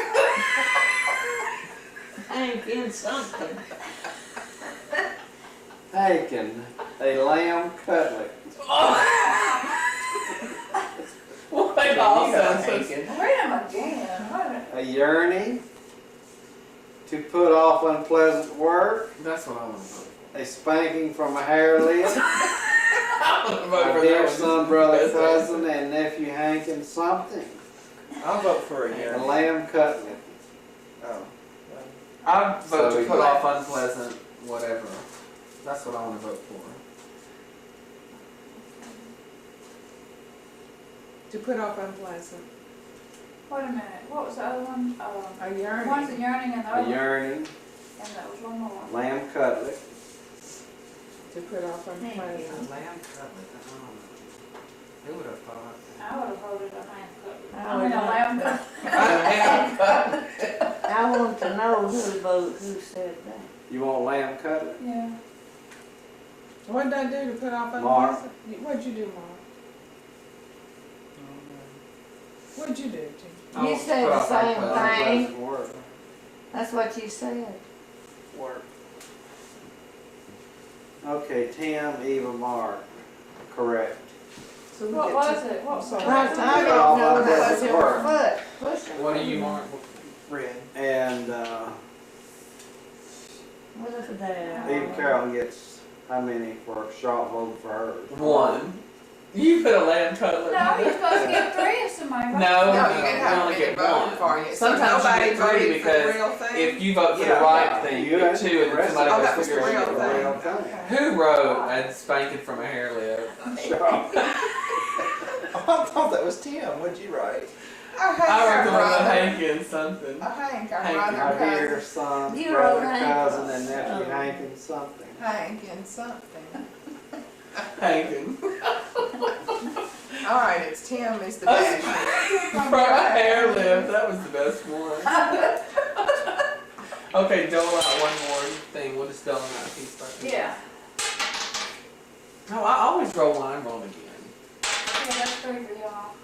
Hank in something. Hankin, a lamb cutlet. Well, they all sound so Read them again. What? A yearning to put off unpleasant work. That's what I want to vote A spanking from a hair lip. for. I want to vote Our for dear that son, one. brother, That's cousin, and nephew Hankin something. I'll vote for a A year. lamb cutlet. Oh. I vote So to you put like- off unpleasant whatever. That's what I want to vote for. To put off unpleasant. Wait a minute, what was the other one? A One's yearning. a yearning and the A other, yearning, and there was one more. lamb cutlet. To put off unpleasant. Lamb cutlet, who would have thought? I would have voted a lamb cutlet. I I mean, a would lamb cutlet. Lamb cutlet. I want to know who said that. You want lamb cutlet? Yeah. What did I do to put off Mark. unpleasant? What'd you do, Mark? What'd you do, Tim? I You want to said put the off same unpleasant. thing. Doesn't work. That's what you said. Work. Okay, Tim, Eva, Mark, correct. So we What get was to- it? What was I'm it? sorry. I Put don't off know that was unpleasant your work. foot. Pushing. What do you mark? Red. And What is that? Eva Carroll gets how many for Charlotte voted for her? One. You put a lamb cutlet. No, you're supposed to get 3 of somebody, right? No, No, no, you can you have only many get voting one. for you. So Sometimes you nobody get 3 voted for the because real thing? if you vote for Yeah. the right thing, you get 2 and then somebody Oh, else that was the figures real it thing. out. Real thing. Okay. Who wrote a spanking from a hair lip? Charlotte. I thought that was Tim. What'd you write? I I Hank, wrote our the brother. Hank and something. Hank, our Hank, brother, My cousin. dear son, You brother, wrote Hank. cousin, and nephew, Oh. Hank and something. Hank and something. Hankin. All right, it's Tim is the dash. From a hair lip, that was the best one. Okay, dole out one more thing. We'll just dole out a piece by piece. Yeah. No, I always roll one. I'm wrong again. Yeah, that's 3 for y'all.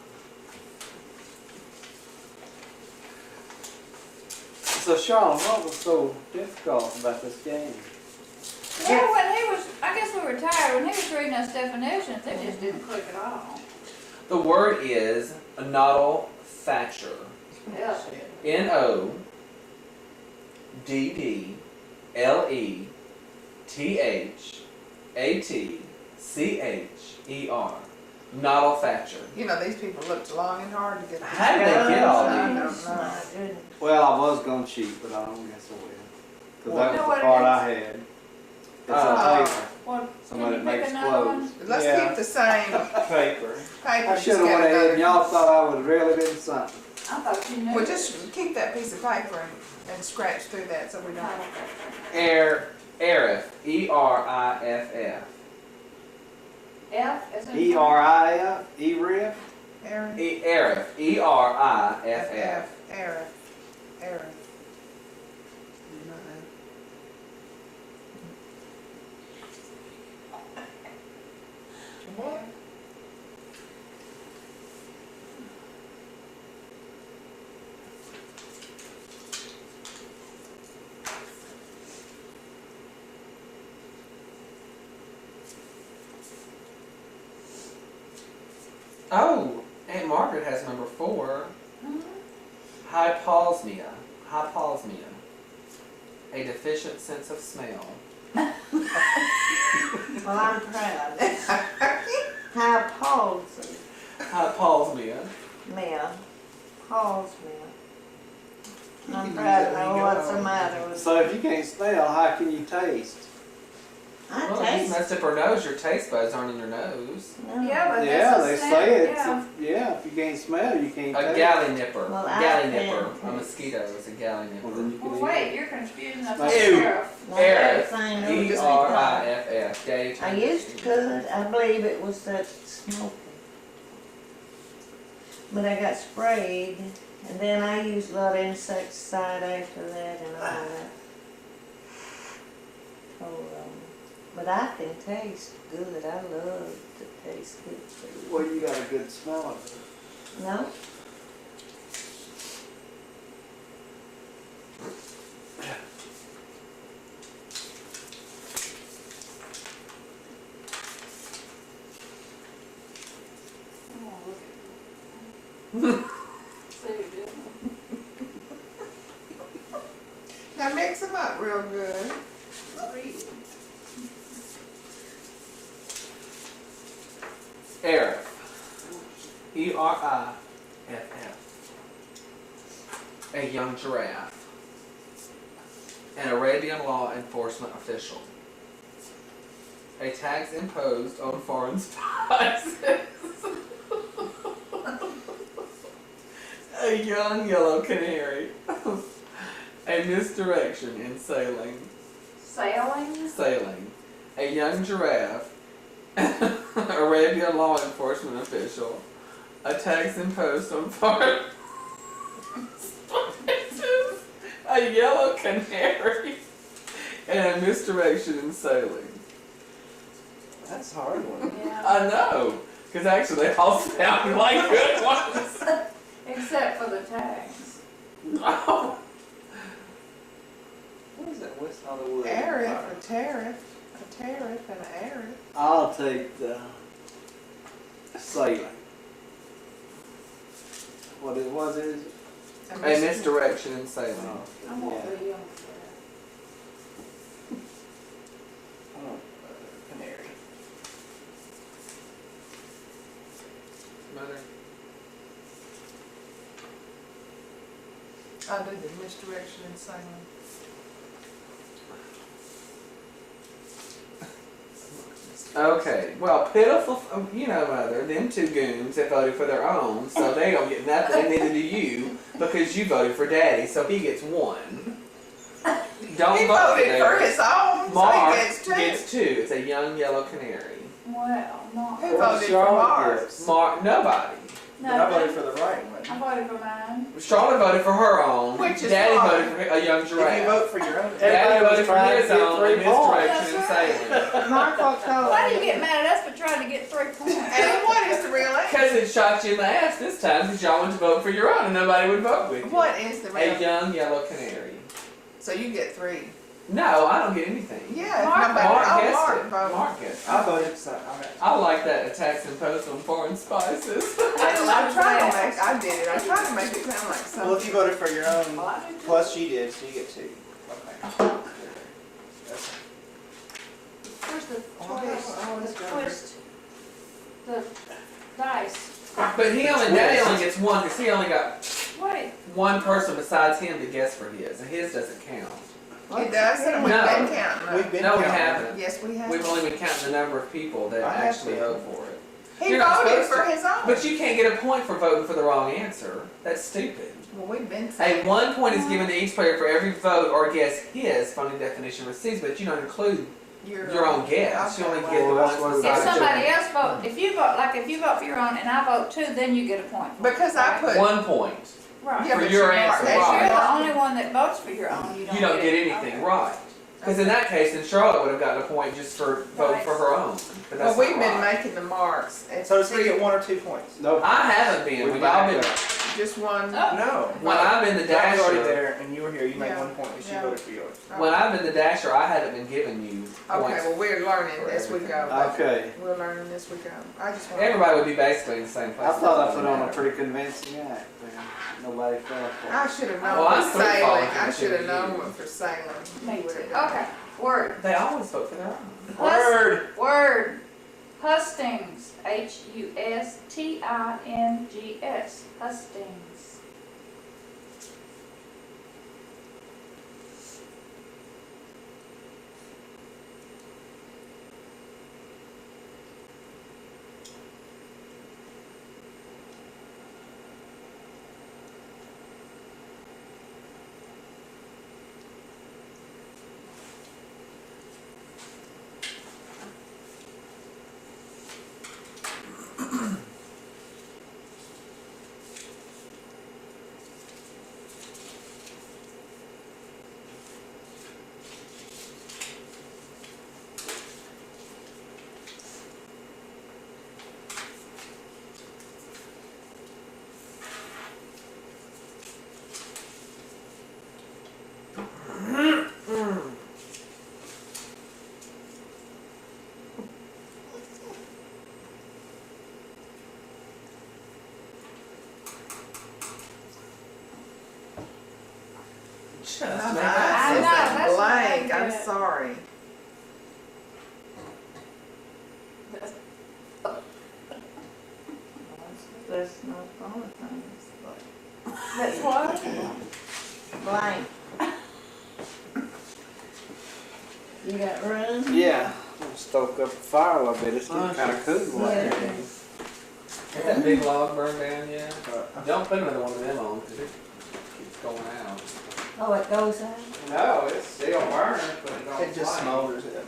So Charlotte, what was so difficult about this game? Yeah, when he was, I guess we were tired, when he was reading us definitions, it just didn't click at all. The word is Noddle Thatcher. Yeah. NODDLETHATCHER. Noddle Thatcher. You know, these people looked long and hard to get this. How did they get all I these? don't know. My goodness. Well, I was gonna cheat, but I don't guess I will. Cause that You know was what the it part is? I had. It's Oh. a paper, Well, somebody can that you makes pick another one? clothes. Let's Yeah. keep the same Paper. paper. I Just should've get went ahead and another. y'all thought I would really been something. I thought you knew. Well, just keep that piece of paper and scratch through that so we don't. Eriff. ERIFF. F as in. E-R-I-F, E-R-I-F? Aaron. Eriff. ERIFF. Aaron. Aaron. What? Oh, Aunt Margaret has number 4. Mhm. Hyposmia. Hyposmia. A deficient sense of smell. Well, I'm proud. How palsy. Hyposmia. Mia. Palsy. You I'm can proud use to it when know you go what's the home. matter with. So if you can't smell, how can you taste? I Well, if you taste. messed up her nose, your taste buds aren't in your nose. No. Yeah, but Yeah, that's they a say scent, it's, yeah. if you can't smell, you can't A taste. galley nipper. Well, I galley can nipper. A taste. mosquito is a galley Well, nipper. then you can Well, eat wait, it. you're confusing us Ew. with sheriff. Not Eriff. everything that was ERIFF. Gay. I used to could. I believe it was that smoking. But I got sprayed, and then I used a lot of insecticide after that and all that. Oh, but I can taste good. I love to taste good food. Well, you got a good smell of it. No? Now mix them up real good. Eriff. ERIFF. A young giraffe. An Arabian law enforcement official. A tax imposed on foreign spices. A young yellow canary. A misdirection in sailing. Sailing? Sailing. A young giraffe. A Arabian law enforcement official. A Texan post on foreign spices. A yellow canary. And a misdirection in sailing. That's a hard one. Yeah. I know. Because actually they all sound like good ones. Except for the tags. Oh. What is that West Hollywood? Arif, a tariff, and an arif. I'll take the sailing. What it was is? A misdirection in sailing. I want Yeah. the young I want canary. Mother. I did the misdirection in sailing. Okay, well, pitiful, Mother, them two goons that voted for their own, so they don't get nothing, and neither do you, because you voted for Daddy, so he gets one. Don't He vote voted for theirs. his own, Mark so he gets two. gets two. It's a young yellow canary. Well, not. Who Well, voted for Charlotte Mars? gets- Mark, nobody. No, But I voted for the right one. I voted for mine. Charlotte voted for her own. Which is Daddy fine. voted for a young If you giraffe. vote for your own. Daddy Everybody was voted for trying to his get own, 3 and points. misdirection in sailing. Michael told Why do you me. get mad at us for trying to get 3 points? And what is the real answer? Because it shot you in the ass this time, because y'all went to vote for your own, and nobody would vote with you. What is the real A answer? young yellow canary. So you get 3. No, I don't get anything. Yeah, if Mark- nobody, Mark oh, gets Mark it. voted. Mark gets it. I voted so. I like that attacks and posts on foreign spices. I tried to make, I did it, I tried to make it sound like Well, if you something. voted for your own, Well, I do too. plus she did, so you get 2. Okay. That's- Where's the Oh, twist? it's The got twist. The dice. But Daddy only gets one, because he only got Wait. one person besides him to guess for his, and his doesn't count. It does, and we've No. been counting We've them. been No, we counting. haven't. Yes, we have. We've only been counting the number of people that I have actually to. vote for it. He You're not voted supposed for to. his own. But you can't get a point for voting for the wrong answer. That's stupid. Well, we've been A saying. 1 point is given to each player for every vote or guess his funding definition receives, but you don't include your own guess. You only get the Well, that's ones what If besides somebody your else vote, if you vote for your own and I vote 2, then you get a point. for it, Because I right? put. 1 point. Right. Yeah, for but your you answer, are- If right. you're the only one that votes for your own, You don't get anything right. Because in that case, then Charlotte would have gotten a point just for voting for her own. But Well, that's we've not been right. making the marks. It's So does he get 1 or 2 points? Nope. I haven't been. We We've all been. just one. Oh. No. When I've been the I was already dasher, there, and you were here. You made Yeah. 1 point, and she Yeah. voted for yours. when I've been the dasher, I haven't been giving you Okay, points. well, we're learning for as we everything. go. Okay. We're learning as we go. I just want. Everybody would be basically in the same place. I thought I put on a pretty convincing act, man. Nobody fell for it. I should have known Well, I'm for pretty sailing. falling I should have to known you. one for sailing. Me too. Okay, word. They always vote for their own. Word. Word. Hustings. Hustings. Hustings. Just My make eyes it. I says know, that that's what I blank. I'm get. sorry. That's not the only thing. That's what? Blank. You got room? Yeah. We'll stoke up the fire a little bit. It's getting kind of cool. Yeah. Has that big log burned down yet? Don't put another one of them on, because it keeps going out. Oh, it goes out? No, it's still burning, but it don't It just flame. smolders it.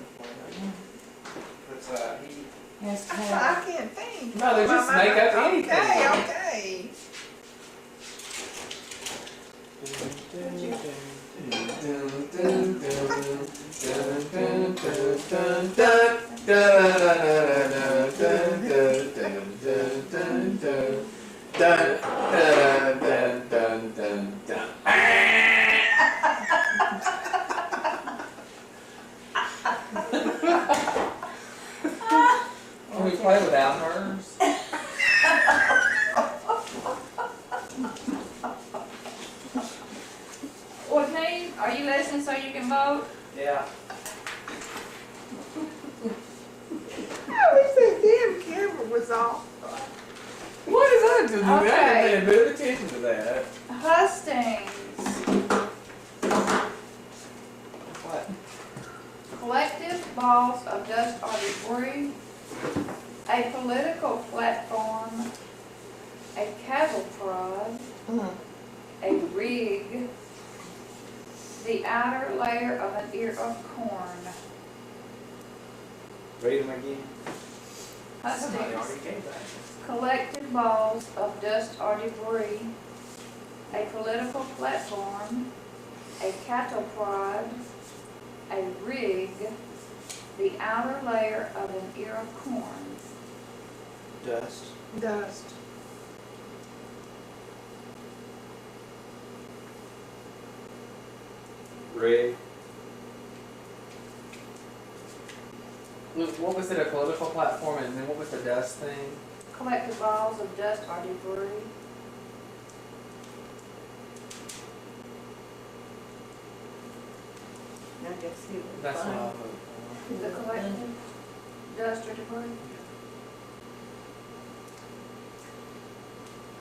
It's heat. Yes, I have. can't think. No, they just make up anything. Okay. Can we play without hers? Whitney, are you listening so you can vote? Yeah. I wish that damn camera was off. What does that do? I Okay. didn't pay a bit of attention to that. Hustings, What? collective balls of dust or debris, a political platform, a cattle prod, a rig, the outer layer of an ear of corn. Read them again. Somebody Hustings, already gave that. collective balls of dust or debris, a political platform, a cattle prod, a rig, the outer layer of an ear of corn. Dust. Dust. Rig. What was it, a political platform, and then what was the dust thing? Collective balls of dust or debris. I guess he was That's what fine. I'll vote for. The collective dust or debris.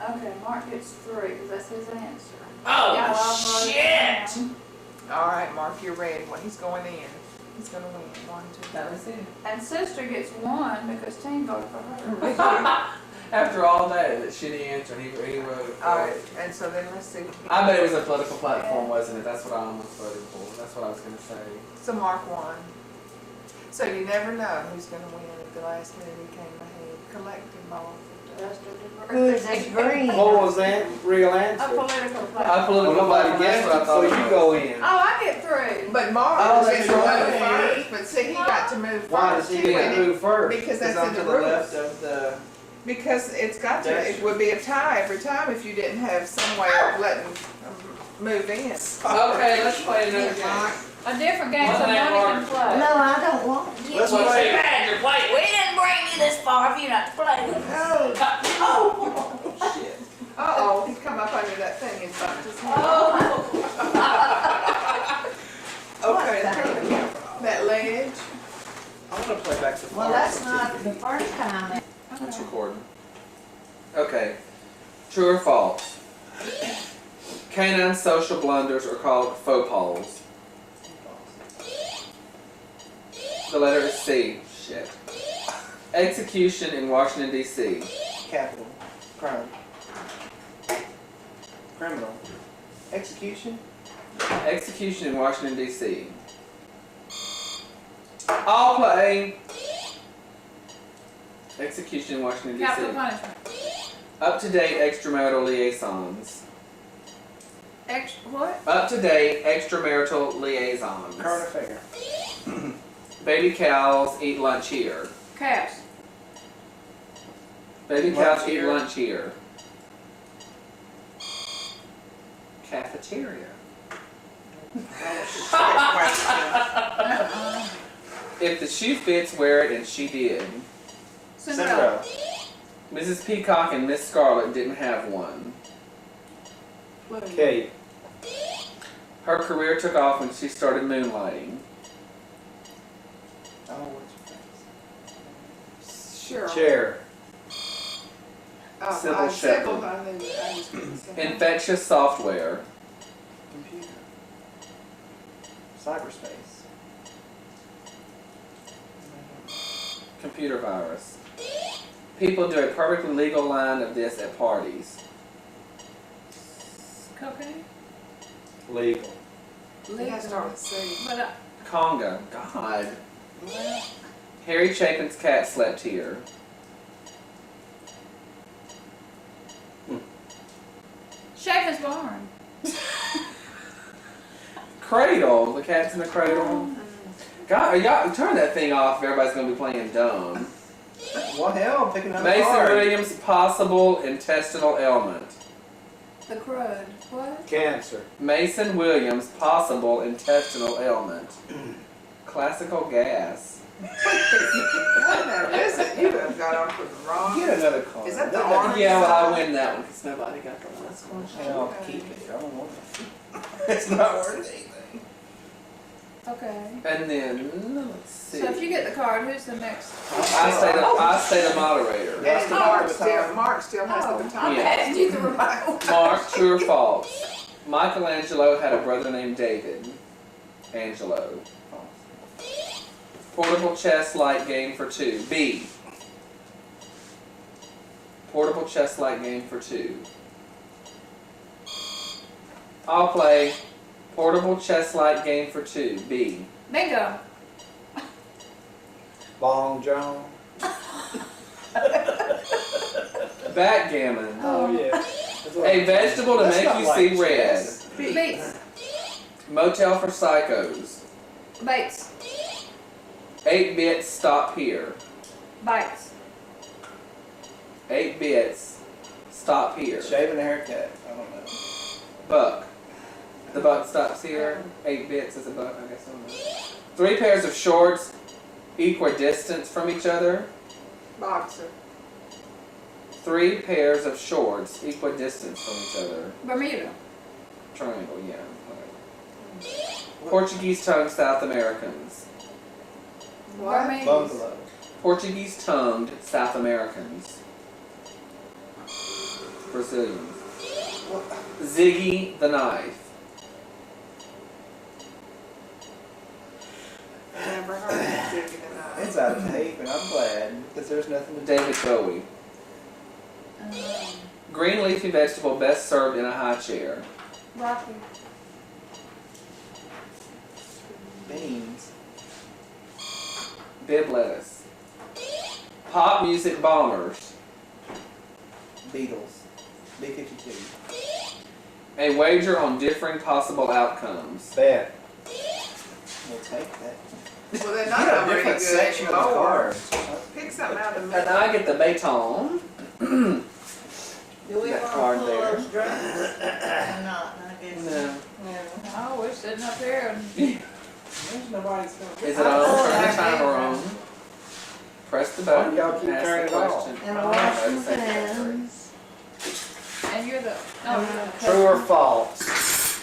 Okay, Mark gets 3 because that's his answer. Yeah, well, I'll vote down. All right, Mark, you're ready. Well, he's going in. He's gonna win. 1, 2, That was it. And sister gets 1 because Team voted for her. After all that shitty answer, he wrote it. All right, and so then let's see. I bet it was a political platform, wasn't it? That's what I almost voted for. That's what I was gonna say. So Mark won. So you never know who's gonna win at the last minute who came ahead. Collective balls of dust. Dust or debris. Who is this green? What was that real A answer? political I platform. political Well, nobody platform, that's guessed what I it, so thought it you was. go in. Oh, I get 3. But Mark Oh, was that's gonna right. move first, but see, he got to move first. Why does he too, get and to move first? Because Because that's I'm in to the the rules. left of the. Because it's got to, it would be a tie every time if you didn't have some way of letting them move in. Okay, let's play another game. A different game so What's that, money can Mark? play. No, I don't want you. Let's play. We didn't bring you this far for you not to play with us. Oh, shit. Uh-oh, he's come up under that thing and bumped his head. Okay, What turn the camera off. That ledge. I want to play back to Well, that's not the first time. It's recording. Okay. True or false? Canine social blunders are called faux pas. The letter is C. Shit. Execution in Washington, D.C. Capital. Crime. Criminal. Execution. Execution in Washington, D.C. All play. Execution in Washington, Capital D.C. punishment. Up-to-date extramarital liaisons. What? Up-to-date extramarital liaisons. Current affair. Baby cows eat lunch here. Caps. Baby Lunch cows eat here. lunch here. Cafeteria. If the shoe fits, wear it, and she did. Cinderella. Mrs. Peacock and Miss Scarlet didn't have one. Kate. Her career took off when she started moonlighting. Oh, what's your face? Sure. Chair. Sybil Shepherd. Sybil, I knew that. I just couldn't say it. Infectious software. Computer. Cyberspace. Computer virus. People do a perfectly legal line of this at parties. Cocaine? Legal. You gotta start with C. But Conga. God. Harry Chapin's cat slept here. Chapin's barn. Cradle. The cat's in the cradle. God, y'all turn that thing off if everybody's gonna be playing dumb. What hell? I'm picking up a Mason card. Williams' possible intestinal ailment. The crud. What? Cancer. Mason Williams' possible intestinal ailment. Classical gas. What now is it? You have got off with the wrong. Get another card. Is that the orange? Yeah, well, I win that one because nobody got the last one. And I'll keep it. I don't want it. It's not worth anything. Okay. And then, let's see. So if you get the card, who's the next? I stay the moderator. That's the Mark still has the baton. Yeah. passed you the remote. Mark, true or false? Michelangelo had a brother named David. Angelo. Portable chess light game for 2. B. Portable chess light game for 2. I'll play portable chess light game for 2. B. Bingo. Long John. Backgammon. Oh yeah. A vegetable to That's make not you like see red. chess. Beats. Motel for psychos. Bates. 8 bits, stop here. Bites. 8 bits, stop here. Shaving a haircut. I don't know. Buck. The buck stops here. 8 bits is a buck, I guess. I don't know. 3 pairs of shorts equidistant from each other. Boxer. 3 pairs of shorts equidistant from each other. Bermuda. Triangle, yeah. Okay. Portuguese tongue South Americans. What? Bermuda. Buffalo. Portuguese tongued South Americans. Brazilians. Ziggy the knife. Never heard of Digging it Up. It's out of tape, and I'm glad because there's nothing to do. David Bowie. Green leafy vegetable best served in a high chair. Broccoli. Beans. Bib lettuce. Pop music bombers. Beatles. B-52. A wager on differing possible outcomes. Bet. We'll take that. Well, they're You not got a already different good section of the anymore. cards. Pick something out of the And middle. I get the baton. Do we That want card to pull there. those drinks or not? I guess. No. Oh, we're sitting up here and There's nobody's going Is it on? Turn the timer on. Press the button. Y'all keep Ask turning the it off. question. And Oh, wash okay, some second, hands. and you're the True or false?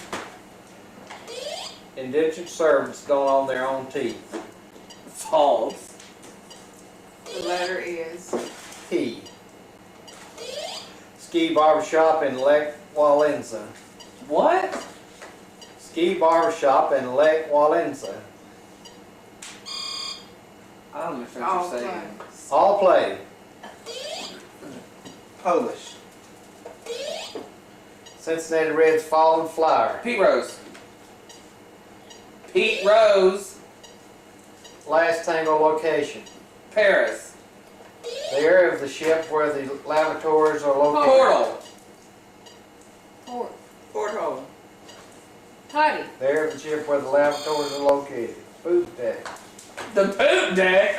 Indentured servants don't own their own teeth. False. The letter is. P. Ski barbershop in Lake Wallenza. What? Ski barbershop in Lake Wallenza. I don't understand All what you're saying. All play. Polish. Cincinnati Reds fallen flyer. Pete Rose. Pete Rose. Last tango location. Paris. The area of the ship where the lavatories are located. Portal. Port. Porthole. Potty. The area of the ship where the lavatories are located. Poop deck. The poop deck.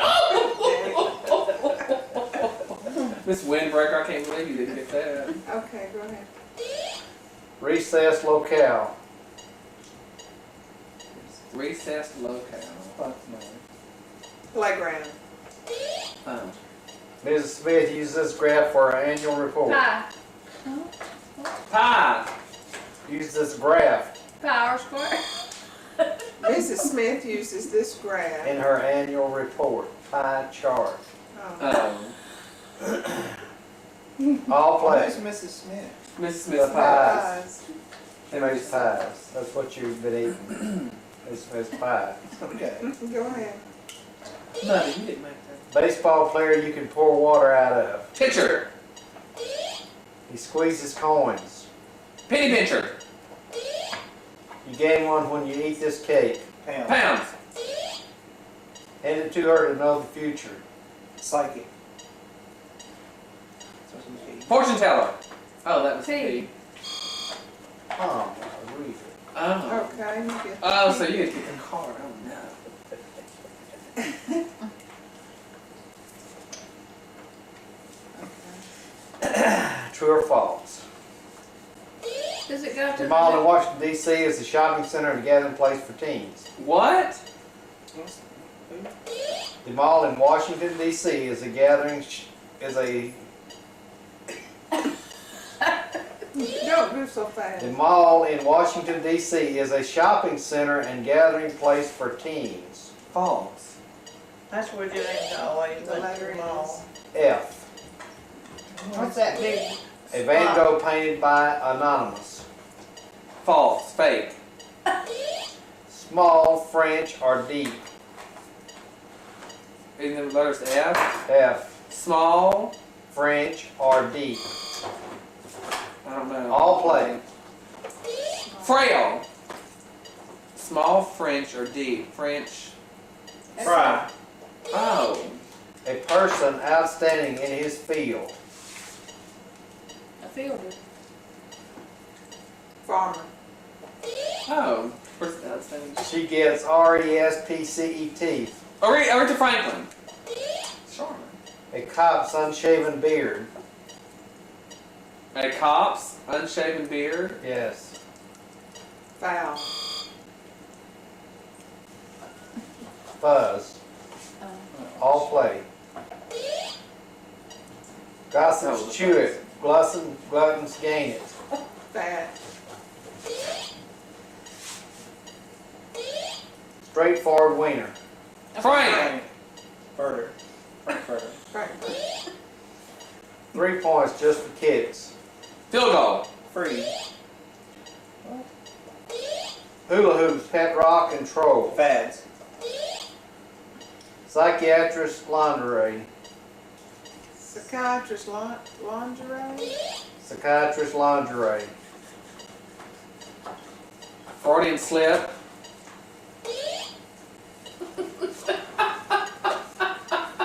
Miss Windbreaker, I can't believe you didn't get that. Okay, go ahead. Recess locale. Recessed locale. Fuck no. Playground. Oh. Mrs. Smith uses this graph for her annual report. Pie. Pie. Use this graph Power square. Mrs. Smith uses this graph. in her annual report. Pie chart. Oh. All play. Who's Mrs. Smith? Mrs. Smith's The pie. Pies. She makes pies. That's what you've been eating. Mrs. Smith's pie. Okay. Go ahead. Mother, you didn't make that. Baseball player you can pour water out of. Pitcher. He squeezes coins. Penny pincher. You gain one when you eat this cake. Pounds. Hand it to her to know the future. Psychic. That's Fortune teller. Oh, that was P. P. Oh, read it. Oh. Okay, you get. Oh, so you get the card. Oh no. True or false? Does it go to The mall in the, Washington, D.C. is a shopping center and a gathering place for teens. What? The mall in Washington, D.C. is a gathering, Don't move so fast. The mall in Washington, D.C. is a shopping center and gathering place for teens. False. That's where Jane always The went letter to is. the mall. F. What's that big? A Van Gogh painted by Anonymous. False. Fake. Small, French, or deep. In the letters F. F. Small. French, or deep. I don't know. All play. Frail. Small, French, or deep. French. Fry. Oh. A person outstanding in his field. a fielder? Farmer. Oh. Where's the outstanding? She gets R-E-S-P-C-E-T. Aretha Franklin. Sure. A cop's unshaven beard. A cop's unshaven beard. Yes. Foul. Fuzz. All play. Gossips chew it. Gluttons gain it. Fat. Straightforward wiener. Frank. Further. Frankfurter. Frankfurt. 3 points just for kids. Field goal. Free. Hula hoops, pet rock, and troll. Fads. Psychiatrist lingerie. Psychiatrist lingerie. Psychiatrist lingerie. Freudian slip.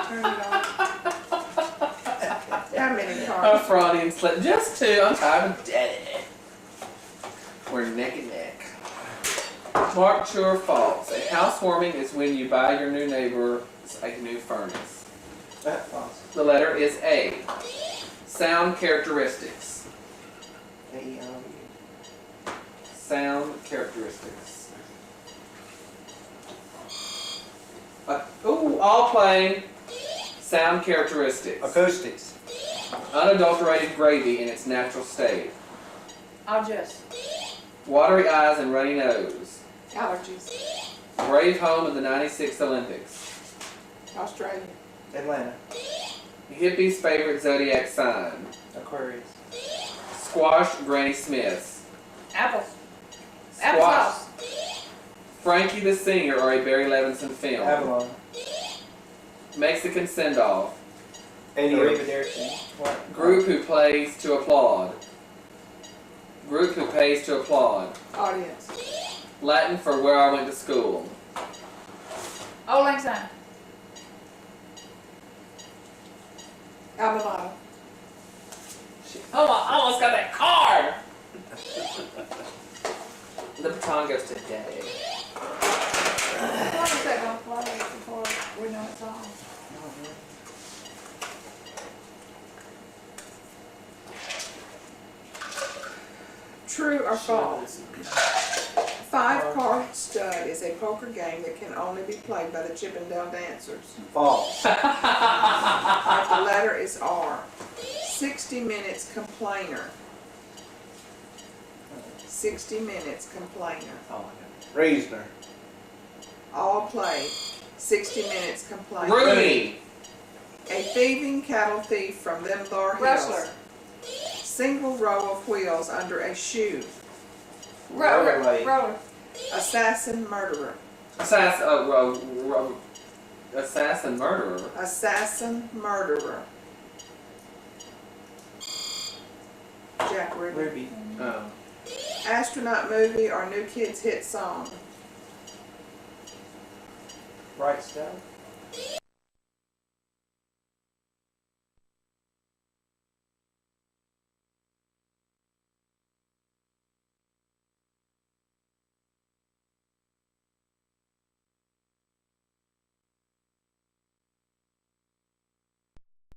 Turn it on. How many A cards? Freudian slip. Just two. I'm tired of dead. We're neck and neck. Mark, true or false? A housewarming is when you buy your new neighbor a new furnace. False. The letter is A. Sound characteristics. Sound characteristics. All playing. Sound characteristics. Acoustics. Unadulterated gravy in its natural state. I'll just. Watery eyes and runny nose. Allergies. Brave home of the '96 Olympics. Australia. Atlanta. Hippie's favorite zodiac sign. Aquarius. Squash Granny Smiths. Apples. Squash. Applesauce. Frankie the Singer or a Barry Levinson film. Avalon. Mexican send-off. Arrivederci. What? Group who plays to applaud. Group who pays to applaud. Audience. Latin for where I went to school. Old Lang Syne. Alma Oh, I almost got that card! The baton goes to Daddy. How long is that gonna play before we know it's on? True or false? 5-card stud is a poker game that can only be played by the Chippendale dancers. False. The letter is R. 60 Minutes Complainer. 60 Minutes Complainer. Reasoner. All play. 60 Minutes Complainer. Rooney! A thieving cattle thief from them Thar Hills. Rustler. Single row of wheels under a shoe. Rollerblade. Roller. Assassin murderer. Assassin, Assassin murderer. Assassin murderer. Jack Ruby. Ruby. Oh. Astronaut movie or New Kids hit song. Bright Stuff.